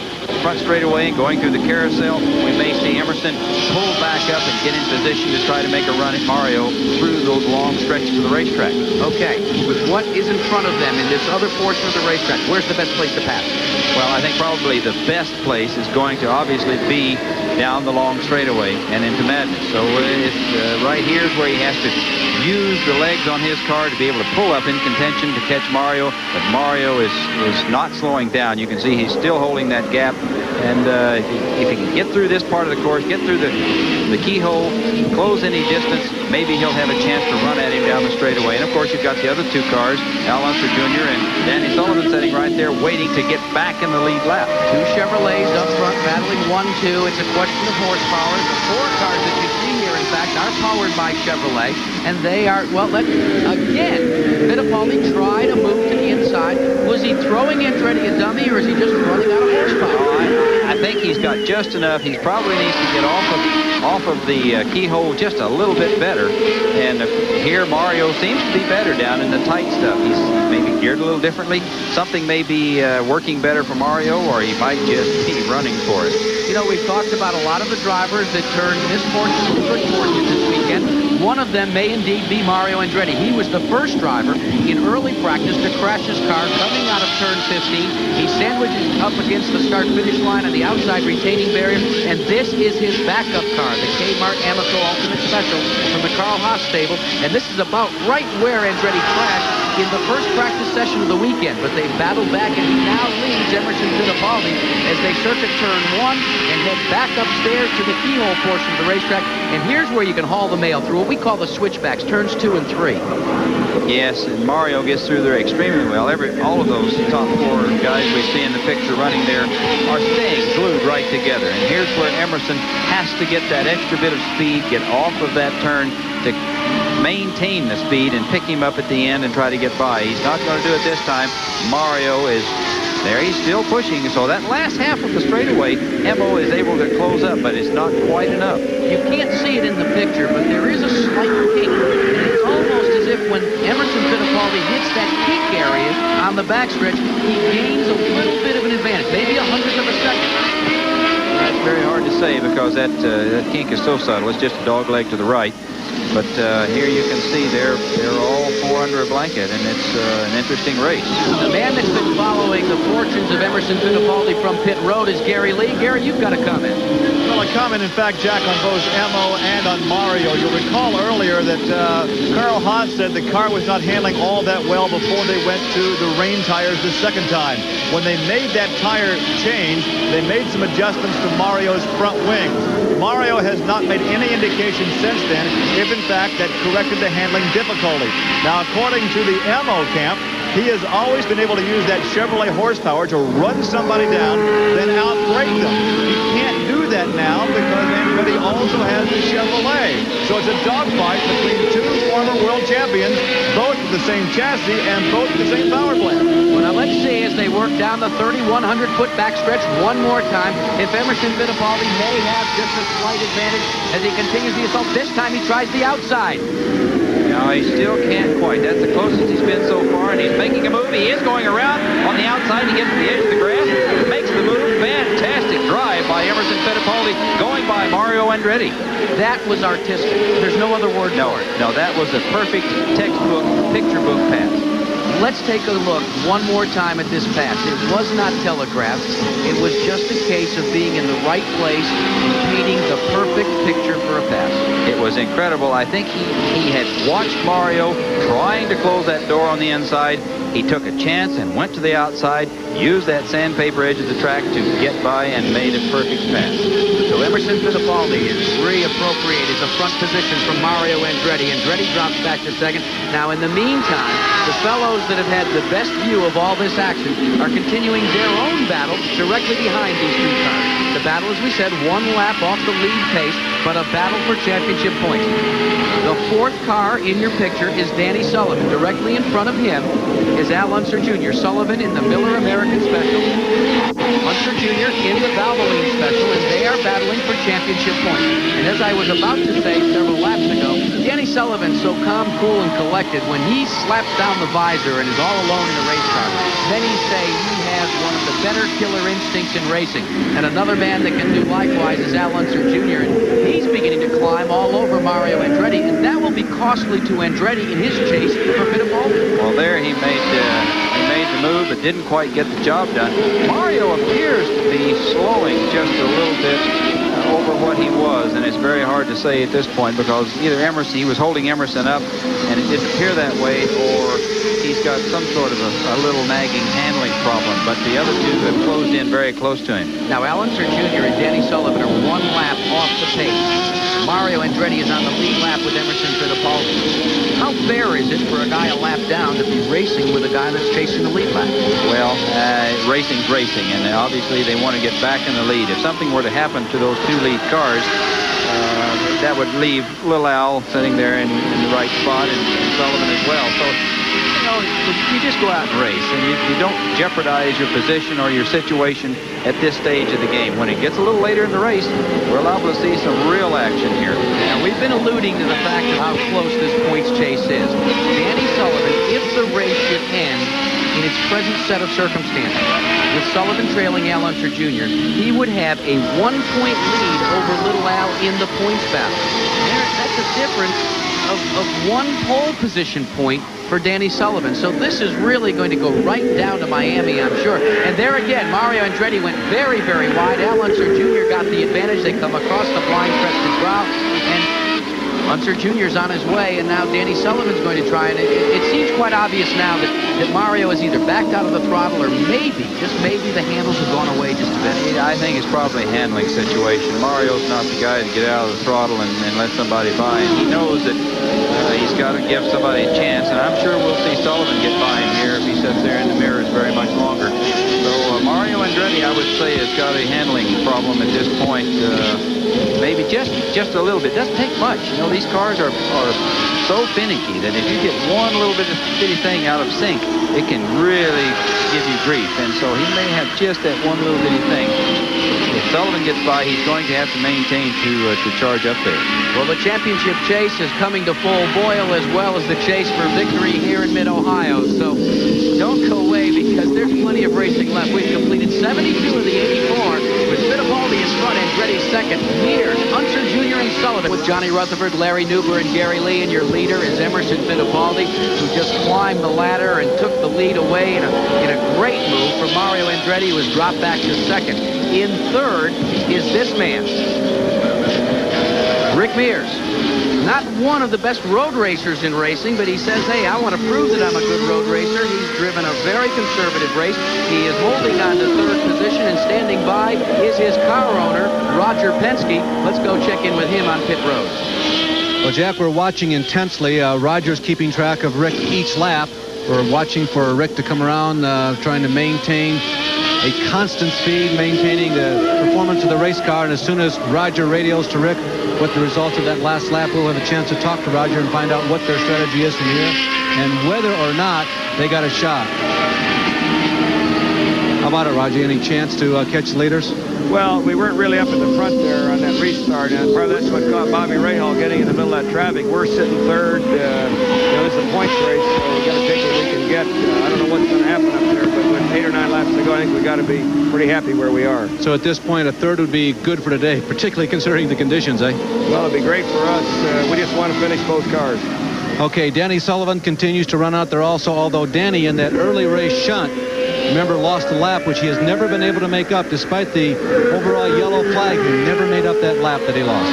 straightaway and going through the carousel. We may see Emerson pull back up and get in position to try to make a run at Mario through those long stretches of the racetrack. Okay, with what is in front of them in this other portion of the racetrack, where's the best place to pass? Well, I think probably the best place is going to obviously be down the long straightaway and into madness. So it's right here is where he has to use the legs on his car to be able to pull up in contention to catch Mario. But Mario is not slowing down. You can see he's still holding that gap. And if he can get through this part of the course, get through the keyhole, close any distance, maybe he'll have a chance to run at him down the straightaway. And, of course, you've got the other 2 cars, Al Unser Jr. and Danny Sullivan sitting right there waiting to get back in the lead lap. 2 Chevrolets up front battling 1-2. It's a question of horsepower. The 4 cars that you see here in fact, are powered by Chevrolet, and they are, well, again, Fittipaldi tried to move to the inside. Was he throwing Andretti a dummy, or is he just running out of horsepower? I think he's got just enough. He probably needs to get off of the keyhole just a little bit better. And here Mario seems to be better down in the tight stuff. He's maybe geared a little differently. Something may be working better for Mario, or he might just be running for it. You know, we've talked about a lot of the drivers that turned misfortune to good fortune this weekend. One of them may indeed be Mario Andretti. He was the first driver in early practice to crash his car coming out of turn 15. He sandwiches up against the start-finish line on the outside retaining barrier, and this is his backup car, the Kmart Amico Ultimate Special from the Carl Haas stable, and this is about right where Andretti crashed in the first practice session of the weekend, but they battled back, and he now leads Emerson Fittipaldi as they circuit turn 1 and head back upstairs to the keyhole portion of the racetrack. And here's where you can haul the mail through what we call the switchbacks, turns 2 and 3. Yes, and Mario gets through there extremely well. All of those top 4 guys we see in the picture running there are staying glued right together. And here's where Emerson has to get that extra bit of speed, get off of that turn to maintain the speed and pick him up at the end and try to get by. He's not going to do it this time. Mario is there. He's still pushing. So that last half of the straightaway, Emo is able to close up, but it's not quite enough. You can't see it in the picture, but there is a slight peak. And it's almost as if when Emerson Fittipaldi hits that peak area on the backstretch, he gains a little bit of an advantage, maybe 1/100 of a second. That's very hard to say because that kink is so subtle. It's just a dog leg to the right. But here you can see they're all 4 under a blanket, and it's an interesting race. The man that's been following the fortunes of Emerson Fittipaldi from pit road is Gary Lee. Gary, you've got a comment. Well, a comment, in fact, Jack, on both Emo and on Mario. You'll recall earlier that Carl Haas said the car was not handling all that well before they went to the rain tires the second time. When they made that tire change, they made some adjustments to Mario's front wings. Mario has not made any indication since then if, in fact, that corrected the handling difficulty. Now, according to the Emo camp, he has always been able to use that Chevrolet horsepower to run somebody down, then outbrake them. He can't do that now because Andretti also has the Chevrolet. So it's a dogfight between 2 former world champions, both with the same chassis and both with the same power plant. Well, now let's see as they work down the 3,100-foot backstretch one more time if Emerson Fittipaldi may have just a slight advantage as he continues the assault. This time he tries the outside. No, he still can't quite. That's the closest he's been so far, and he's making a move. He is going around on the outside. He gets to the edge of the grass, makes the move. Fantastic drive by Emerson Fittipaldi, going by Mario Andretti. That was artistic. There's no other word for it. No, that was a perfect textbook, picture book pass. Let's take a look one more time at this pass. It was not telegraphed. It was just a case of being in the right place and painting the perfect picture for a pass. It was incredible. I think he had watched Mario trying to close that door on the inside. He took a chance and went to the outside, used that sandpaper edge of the track to get by and made a perfect pass. So Emerson Fittipaldi is reappropriated the front position from Mario Andretti. Andretti drops back to second. Now, in the meantime, the fellows that have had the best view of all this action are continuing their own battle directly behind these 2 cars. The battle, as we said, 1 lap off the lead pace, but a battle for championship points. The 4th car in your picture is Danny Sullivan. Directly in front of him is Al Unser Jr. Sullivan in the Miller American Special, Unser Jr. in the Valvoline Special, and they are battling for championship points. And as I was about to say several laps ago, Danny Sullivan's so calm, cool, and collected. When he slaps down the visor and is all alone in the race car, then he say he has one of the better killer instincts in racing. And another man that can do likewise is Al Unser Jr. And he's beginning to climb all over Mario Andretti, and that will be costly to Andretti in his chase for Fittipaldi. Well, there he made the move, but didn't quite get the job done. Mario appears to be slowing just a little bit over what he was, and it's very hard to say at this point because either he was holding Emerson up, and it didn't appear that way, or he's got some sort of a little nagging handling problem, but the other 2 have closed in very close to him. Now, Al Unser Jr. and Danny Sullivan are 1 lap off the pace. Mario Andretti is on the lead lap with Emerson Fittipaldi. How fair is it for a guy a lap down to be racing with a guy that's chasing the lead lap? Well, racing's racing, and obviously they want to get back in the lead. If something were to happen to those 2 lead cars, that would leave Little Al sitting there in the right spot, and Sullivan as well. So, you know, you just go out and race, and you don't jeopardize your position or your situation at this stage of the game. When it gets a little later in the race, we're liable to see some real action here. Now, we've been alluding to the fact of how close this points chase is. Danny Sullivan, if the race should end in its present set of circumstances, with Sullivan trailing Al Unser Jr., he would have a 1-point lead over Little Al in the points battle. That's a difference of 1 pole position point for Danny Sullivan. So this is really going to go right down to Miami, I'm sure. And there again, Mario Andretti went very, very wide. Al Unser Jr. got the advantage. They come across the blind crested brow, and Unser Jr.'s on his way, and now Danny Sullivan's going to try. And it seems quite obvious now that Mario has either backed out of the throttle or maybe, just maybe, the handles have gone away just a bit. I think it's probably a handling situation. Mario's not the guy to get out of the throttle and let somebody by. And he knows that he's got to give somebody a chance, and I'm sure we'll see Sullivan get by him here if he sits there in the mirrors very much longer. So Mario Andretti, I would say, has got a handling problem at this point. Maybe just a little bit. Doesn't take much. You know, these cars are so finicky that if you get one little bitty thing out of sync, it can really give you grief. And so he may have just that one little bitty thing. If Sullivan gets by, he's going to have to maintain to charge up there. Well, the championship chase is coming to full boil, as well as the chase for victory here in Mid-Ohio. So don't go away, because there's plenty of racing left. We've completed 72 of the 84 with Fittipaldi in front, Andretti second, Mears, Unser Jr. and Sullivan with Johnny Rutherford, Larry Newber, and Gary Lee. And your leader is Emerson Fittipaldi, who just climbed the ladder and took the lead away in a great move from Mario Andretti, who was dropped back to second. In third is this man, Rick Mears. Not one of the best road racers in racing, but he says, hey, I want to prove that I'm a good road racer. He's driven a very conservative race. He is holding on to third position, and standing by is his car owner, Roger Penske. Let's go check in with him on pit road. Well, Jack, we're watching intensely. Roger's keeping track of Rick each lap. We're watching for Rick to come around, trying to maintain a constant speed, maintaining the performance of the race car. And as soon as Roger radios to Rick what the results of that last lap, we'll have a chance to talk to Roger and find out what their strategy is from here and whether or not they got a shot. How about it, Roger? Any chance to catch the leaders? Well, we weren't really up in the front there on that restart, and probably that's what caught Bobby Rahal getting in the middle of that traffic. We're sitting third. You know, this is a points race, so we got to take what we can get. I don't know what's going to happen up there, but with 8 or 9 laps to go, I think we got to be pretty happy where we are. So at this point, a third would be good for today, particularly considering the conditions, eh? Well, it'd be great for us. We just want to finish both cars. Okay, Danny Sullivan continues to run out there also, although Danny in that early race shunt, remember, lost a lap, which he has never been able to make up. Despite the overall yellow flag, he never made up that lap that he lost.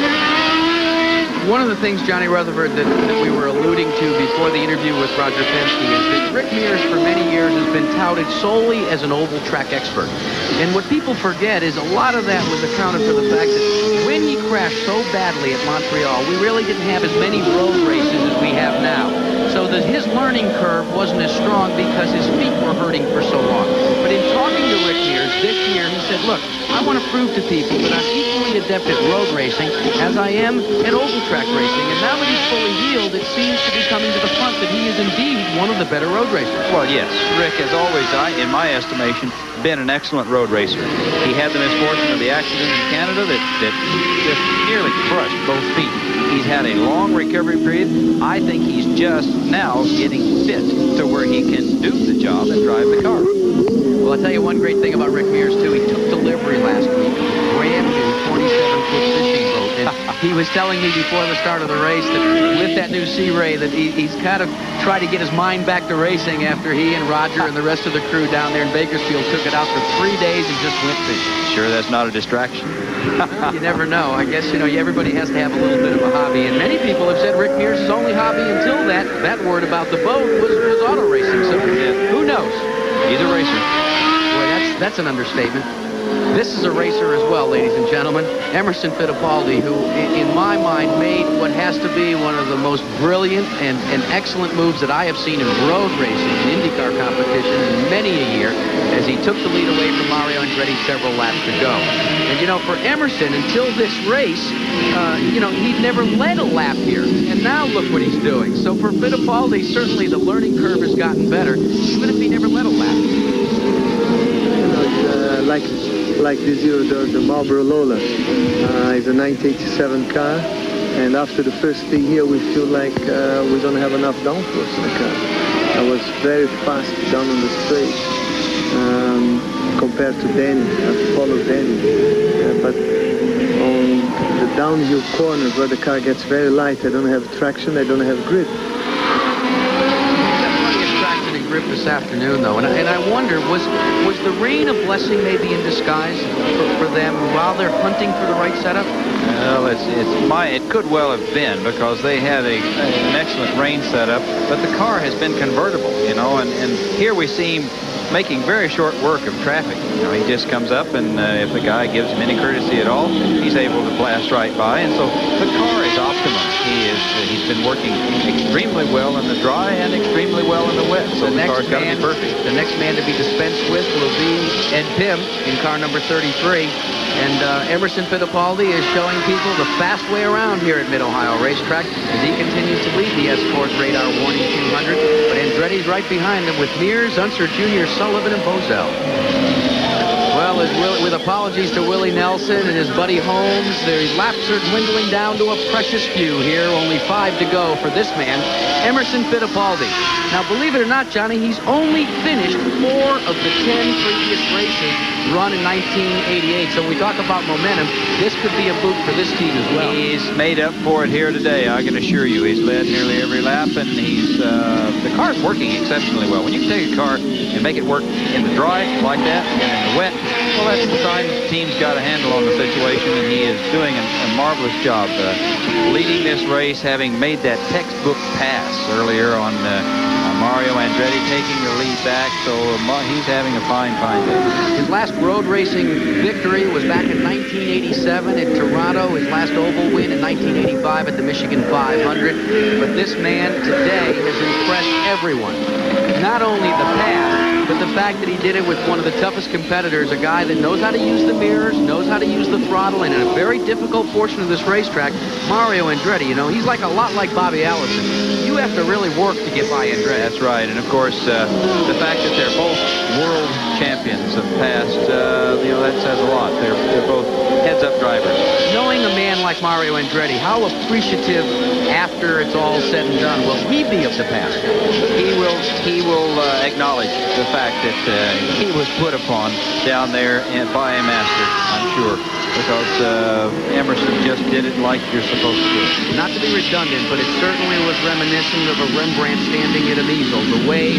One of the things, Johnny Rutherford, that we were alluding to before the interview with Roger Penske is that Rick Mears for many years has been touted solely as an oval track expert. And what people forget is a lot of that was accounted for the fact that when he crashed so badly at Montreal, we really didn't have as many road races as we have now. So that his learning curve wasn't as strong because his feet were hurting for so long. But in talking to Rick Mears this year, he said, look, I want to prove to people that I'm equally adept at road racing as I am at oval track racing. And now that he's fully healed, it seems to be coming to the front that he is indeed one of the better road racers. Well, yes, Rick has always, in my estimation, been an excellent road racer. He had the misfortune of the accident in Canada that just nearly crushed both feet. He's had a long recovery period. I think he's just now getting fit to where he can do the job and drive the car. Well, I'll tell you one great thing about Rick Mears, too. He took delivery last week of a brand new 27-foot fishing boat. And he was telling me before the start of the race that with that new Sea Ray that he's kind of tried to get his mind back to racing after he and Roger and the rest of the crew down there in Bakersfield took it out for 3 days and just went fishing. Sure, that's not a distraction. You never know. I guess, you know, everybody has to have a little bit of a hobby. And many people have said Rick Mears' only hobby until that word about the boat was auto racing. So who knows? He's a racer. Boy, that's an understatement. This is a racer as well, ladies and gentlemen. Emerson Fittipaldi, who, in my mind, made what has to be one of the most brilliant and excellent moves that I have seen in road racing, in IndyCar competition. competition in many a year as he took the lead away from Mario Andretti several laps to go. And, you know, for Emerson, until this race, you know, he'd never led a lap here. And now look what he's doing. So for Fittipaldi, certainly the learning curve has gotten better, even if he never led a lap. You know, like this year, the Marlboro Lola is a 1987 car. And after the first thing here, we feel like we don't have enough downforce in the car. I was very fast down on the straight compared to Danny. I followed Danny. But on the downhill corners where the car gets very light, I don't have traction, I don't have grip. Grip this afternoon, though, and I wonder, was the rain a blessing maybe in disguise for them while they're hunting for the right setup? Well, it could well have been, because they had an excellent rain setup, but the car has been convertible, you know, and here we see him making very short work of traffic. You know, he just comes up, and if the guy gives him any courtesy at all, he's able to blast right by, and so the car is optimum. He's been working extremely well in the dry and extremely well in the wet, so the car's got to be perfect. The next man to be dispensed with will be Ed Pym in car number 33. And Emerson Fittipaldi is showing people the fast way around here at Mid-Ohio Racetrack as he continues to lead the Escort Radar Warning 200. But Andretti's right behind him with Mears, Unser Jr., Sullivan, and Bozell. Well, with apologies to Willie Nelson and his buddy Holmes, the laps are dwindling down to a precious few here. Only 5 to go for this man, Emerson Fittipaldi. Now, believe it or not, Johnny, he's only finished 4 of the 10 previous races run in 1988. So when we talk about momentum, this could be a boot for this team as well. He's made up for it here today, I can assure you. He's led nearly every lap, and the car's working exceptionally well. When you can take a car and make it work in the dry like that and in the wet, well, that's the sign the team's got a handle on the situation, and he is doing a marvelous job leading this race, having made that textbook pass earlier on Mario Andretti, taking the lead back, so he's having a fine day. His last road racing victory was back in 1987 at Toronto, his last oval win in 1985 at the Michigan 500. But this man today has impressed everyone. Not only the pass, but the fact that he did it with one of the toughest competitors, a guy that knows how to use the mirrors, knows how to use the throttle, and in a very difficult portion of this racetrack, Mario Andretti, you know, he's like a lot like Bobby Allison. You have to really work to get by Andretti. That's right, and of course, the fact that they're both world champions of past, you know, that says a lot. They're both heads-up drivers. Knowing a man like Mario Andretti, how appreciative after it's all said and done will he be of the past? He will acknowledge the fact that he was put upon down there by a master, I'm sure, because Emerson just did it like you're supposed to do it. Not to be redundant, but it certainly was reminiscent of a Rembrandt standing at an easel. The way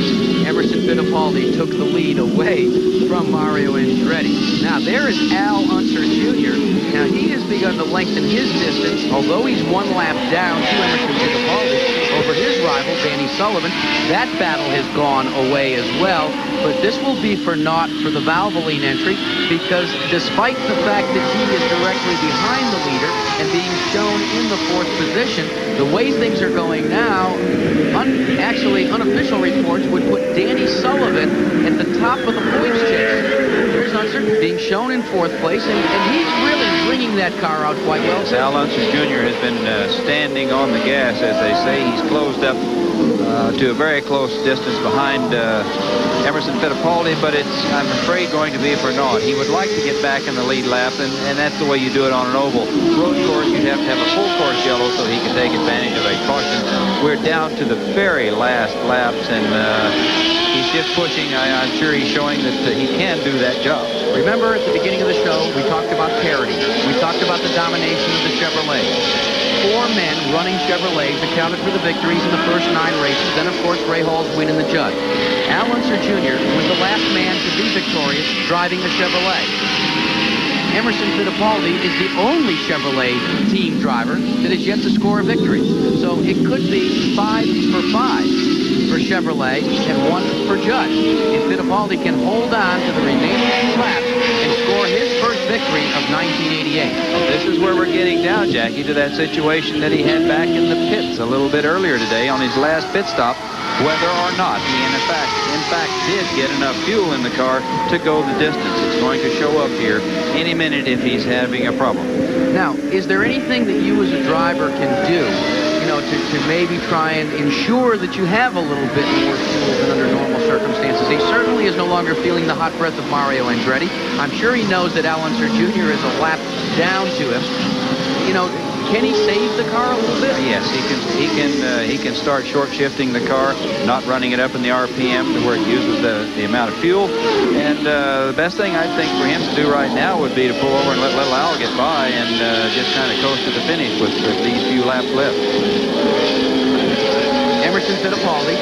Emerson Fittipaldi took the lead away from Mario Andretti. Now, there is Al Unser Jr. Now, he has begun to lengthen his distance, although he's 1 lap down to Emerson Fittipaldi over his rival, Danny Sullivan. That battle has gone away as well, but this will be for naught for the Valvoline entry, because despite the fact that he is directly behind the leader and being shown in the 4th position, the way things are going now, actually unofficial reports would put Danny Sullivan at the top of the points chase. Here's Unser being shown in 4th place, and he's really bringing that car out quite well. Al Unser Jr. has been standing on the gas, as they say. He's closed up to a very close distance behind Emerson Fittipaldi, but it's, I'm afraid, going to be for naught. He would like to get back in the lead lap, and that's the way you do it on an oval road course. You'd have to have a full course yellow so he can take advantage of a caution. We're down to the very last laps, and he's just pushing. I'm sure he's showing that he can do that job. Remember at the beginning of the show, we talked about parity. We talked about the domination of the Chevrolet. 4 men running Chevrolets accounted for the victories in the first 9 races. Then, of course, Ray Hall's win in the Judd. Al Unser Jr. was the last man to be victorious driving a Chevrolet. Emerson Fittipaldi is the only Chevrolet team driver that has yet to score a victory. So it could be 5 for 5 for Chevrolet and 1 for Judd. If Fittipaldi can hold on to the remaining 2 laps and score his first victory of 1988. This is where we're getting down, Jackie, to that situation that he had back in the pits a little bit earlier today on his last pit stop. whether or not he in fact did get enough fuel in the car to go the distance. It's going to show up here any minute if he's having a problem. Now, is there anything that you as a driver can do, you know, to maybe try and ensure that you have a little bit more fuel than under normal circumstances? He certainly is no longer feeling the hot breath of Mario Andretti. I'm sure he knows that Al Unser Jr. is a lap down to him. You know, can he save the car a little bit? Yes, he can start short shifting the car, not running it up in the RPM to where it uses the amount of fuel. And the best thing I think for him to do right now would be to pull over and let little Al get by and just kind of coast to the finish with these few laps left. Emerson Fittipaldi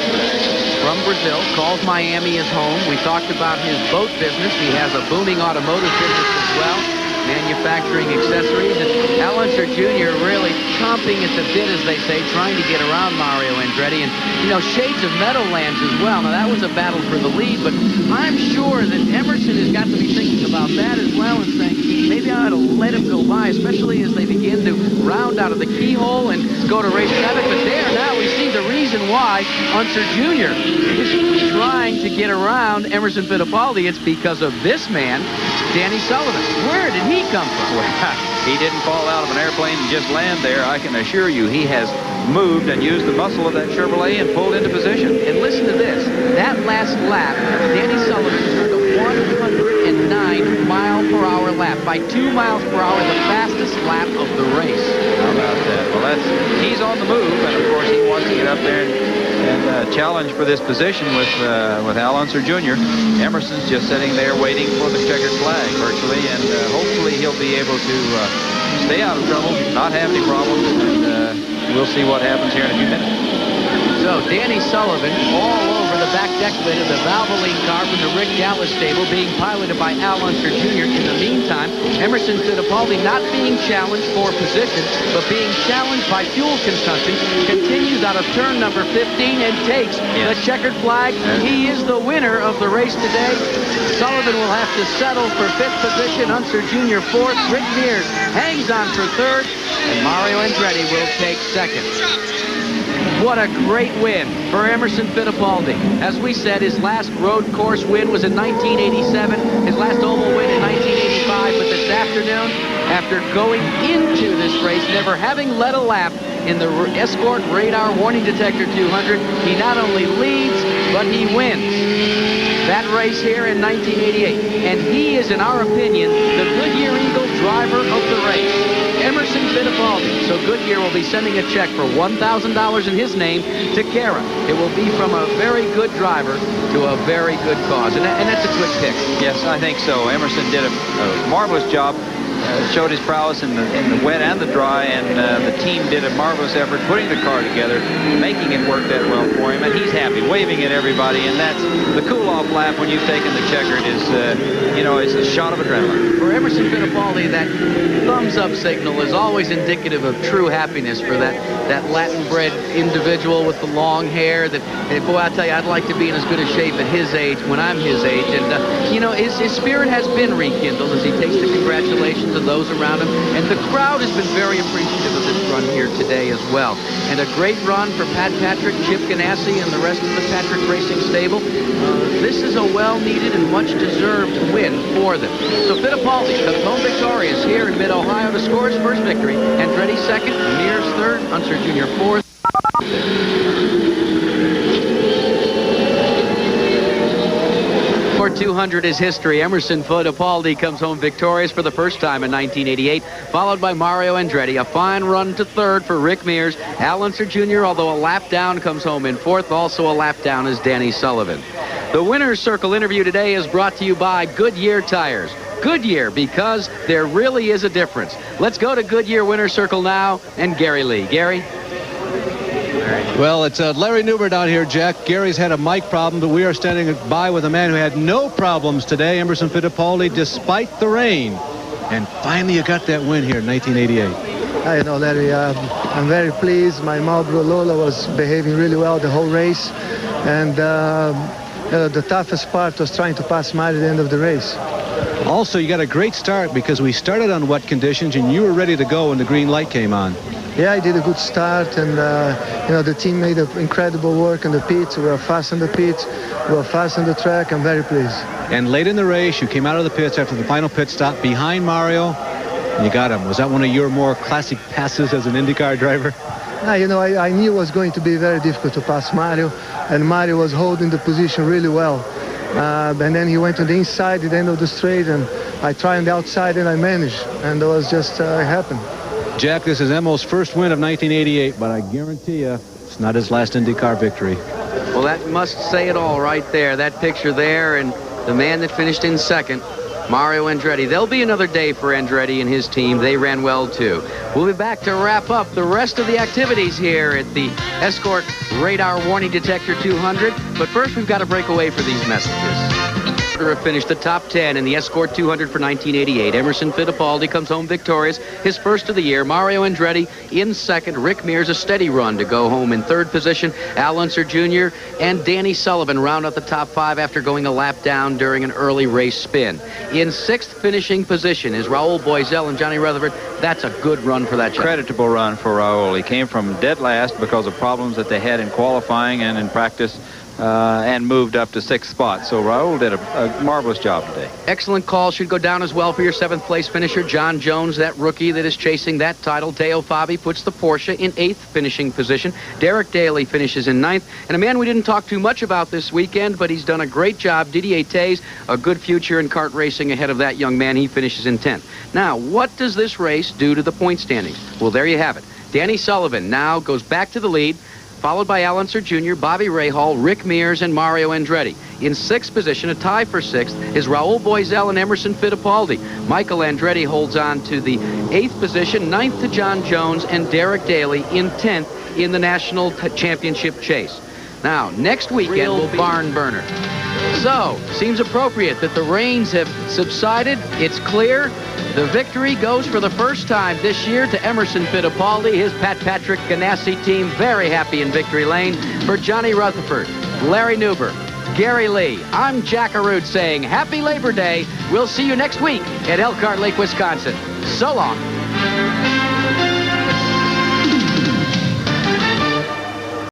from Brazil calls Miami his home. We talked about his boat business. He has a booming automotive business as well. Manufacturing accessories, and Al Unser Jr. really chomping at the bit, as they say, trying to get around Mario Andretti. And, you know, shades of Meadowlands as well. Now, that was a battle for the lead, but I'm sure that Emerson has got to be thinking about that as well and saying, maybe I ought to let him go by, especially as they begin to round out of the keyhole and go to race traffic. But there, now we see the reason why Unser Jr. is trying to get around Emerson Fittipaldi. It's because of this man, Danny Sullivan. Where did he come from? Well, he didn't fall out of an airplane and just land there. I can assure you he has moved and used the muscle of that Chevrolet and pulled into position. And listen to this. That last lap, Danny Sullivan turned a 109-mile-per-hour lap. By 2 miles per hour, the fastest lap of the race. How about that? Well, he's on the move, and of course he wants to get up there and challenge for this position with Al Unser Jr. Emerson's just sitting there waiting for the checkered flag virtually, and hopefully he'll be able to stay out of trouble, not have any problems, and we'll see what happens here in a few minutes. So Danny Sullivan all over the back deck lid of the Valvoline car from the Rick Gallis stable, being piloted by Al Unser Jr. In the meantime, Emerson Fittipaldi not being challenged for position, but being challenged by fuel consumption, continues out of turn number 15 and takes the checkered flag. He is the winner of the race today. Sullivan will have to settle for 5th position, Unser Jr. 4th, Rick Mears hangs on for 3rd, and Mario Andretti will take 2nd. What a great win for Emerson Fittipaldi. As we said, his last road course win was in 1987, his last oval win in 1985, but this afternoon, after going into this race, never having led a lap in the Escort Radar Warning Detector 200, he not only leads, but he wins that race here in 1988. And he is, in our opinion, the Goodyear Eagle driver of the race, Emerson Fittipaldi. So Goodyear will be sending a check for $1,000 in his name to Kara. It will be from a very good driver to a very good cause. And that's a good pick. Yes, I think so. Emerson did a marvelous job. Showed his prowess in the wet and the dry, and the team did a marvelous effort putting the car together, making it work that well for him, and he's happy, waving at everybody, and that's the cool-off lap when you've taken the checkered is, it's a shot of adrenaline. For Emerson Fittipaldi, that thumbs-up signal is always indicative of true happiness for that Latin-bred individual with the long hair that, boy, I tell you, I'd like to be in as good a shape at his age when I'm his age, and, his spirit has been rekindled as he takes the congratulations of those around him, and the crowd has been very appreciative of this run here today as well. And a great run for Pat Patrick, Chip Ganassi, and the rest of the Patrick Racing stable. This is a well-needed and much-deserved win for them. So Fittipaldi comes home victorious here in Mid-Ohio to score his first victory. Andretti 2nd, Mears 3rd, Unser Jr. 4th. 200 is history. Emerson Fittipaldi comes home victorious for the first time in 1988, followed by Mario Andretti. A fine run to 3rd for Rick Mears. Al Unser Jr., although a lap down, comes home in 4th. Also a lap down is Danny Sullivan. The Winner's Circle interview today is brought to you by Goodyear Tires. Goodyear, because there really is a difference. Let's go to Goodyear Winner's Circle now, and Gary Lee. Gary? Well, it's Larry Newber down here, Jack. Gary's had a mic problem, but we are standing by with a man who had no problems today, Emerson Fittipaldi, despite the rain. And finally, you got that win here in 1988. I know, Larry. I'm very pleased. My Marlboro Lola was behaving really well the whole race. And the toughest part was trying to pass Mario at the end of the race. Also, you got a great start because we started on wet conditions and you were ready to go when the green light came on. Yeah, I did a good start, and the team made incredible work on the pits. We were fast on the pits, we were fast on the track. I'm very pleased. And late in the race, you came out of the pits after the final pit stop behind Mario, and you got him. Was that one of your more classic passes as an IndyCar driver? I knew it was going to be very difficult to pass Mario, and Mario was holding the position really well. And then he went on the inside at the end of the straight, and I tried on the outside, and I managed, and it was just it happened. Jack, this is Emo's first win of 1988, but I guarantee you it's not his last IndyCar victory. Well, that must say it all right there. That picture there, and the man that finished in second, Mario Andretti. There'll be another day for Andretti and his team. They ran well, too. We'll be back to wrap up the rest of the activities here at the Escort Radar Warning Detector 200. But first, we've got to break away for these messages. Finished the top 10 in the Escort 200 for 1988. Emerson Fittipaldi comes home victorious, his first of the year. Mario Andretti in second. Rick Mears a steady run to go home in third position. Al Unser Jr. and Danny Sullivan round out the top 5 after going a lap down during an early race spin. In sixth finishing position is Raul Boisel and Johnny Rutherford. That's a good run for that job. Creditable run for Raul. He came from dead last because of problems that they had in qualifying and in practice. And moved up to 6th spot. So Raul did a marvelous job today. Excellent call. Should go down as well for your 7th place finisher, John Jones, that rookie that is chasing that title. Deo Fabi puts the Porsche in 8th finishing position. Derek Daly finishes in 9th. And a man we didn't talk too much about this weekend, but he's done a great job. Didier Tays, a good future in kart racing ahead of that young man. He finishes in 10th. Now, what does this race do to the point standings? Well, there you have it. Danny Sullivan now goes back to the lead, followed by Al Unser Jr., Bobby Rahal, Rick Mears, and Mario Andretti. In 6th position, a tie for 6th, is Raul Boisel and Emerson Fittipaldi. Michael Andretti holds on to the 8th position, 9th to John Jones, and Derek Daly in 10th in the National Championship chase. Now, next weekend will be barn burner. So, seems appropriate that the rains have subsided. It's clear. The victory goes for the first time this year to Emerson Fittipaldi, his Pat Patrick Ganassi team. Very happy in victory lane. For Johnny Rutherford, Larry Newber, Gary Lee, I'm Jack Arute saying Happy Labor Day. We'll see you next week at Elkhart Lake, Wisconsin. So long.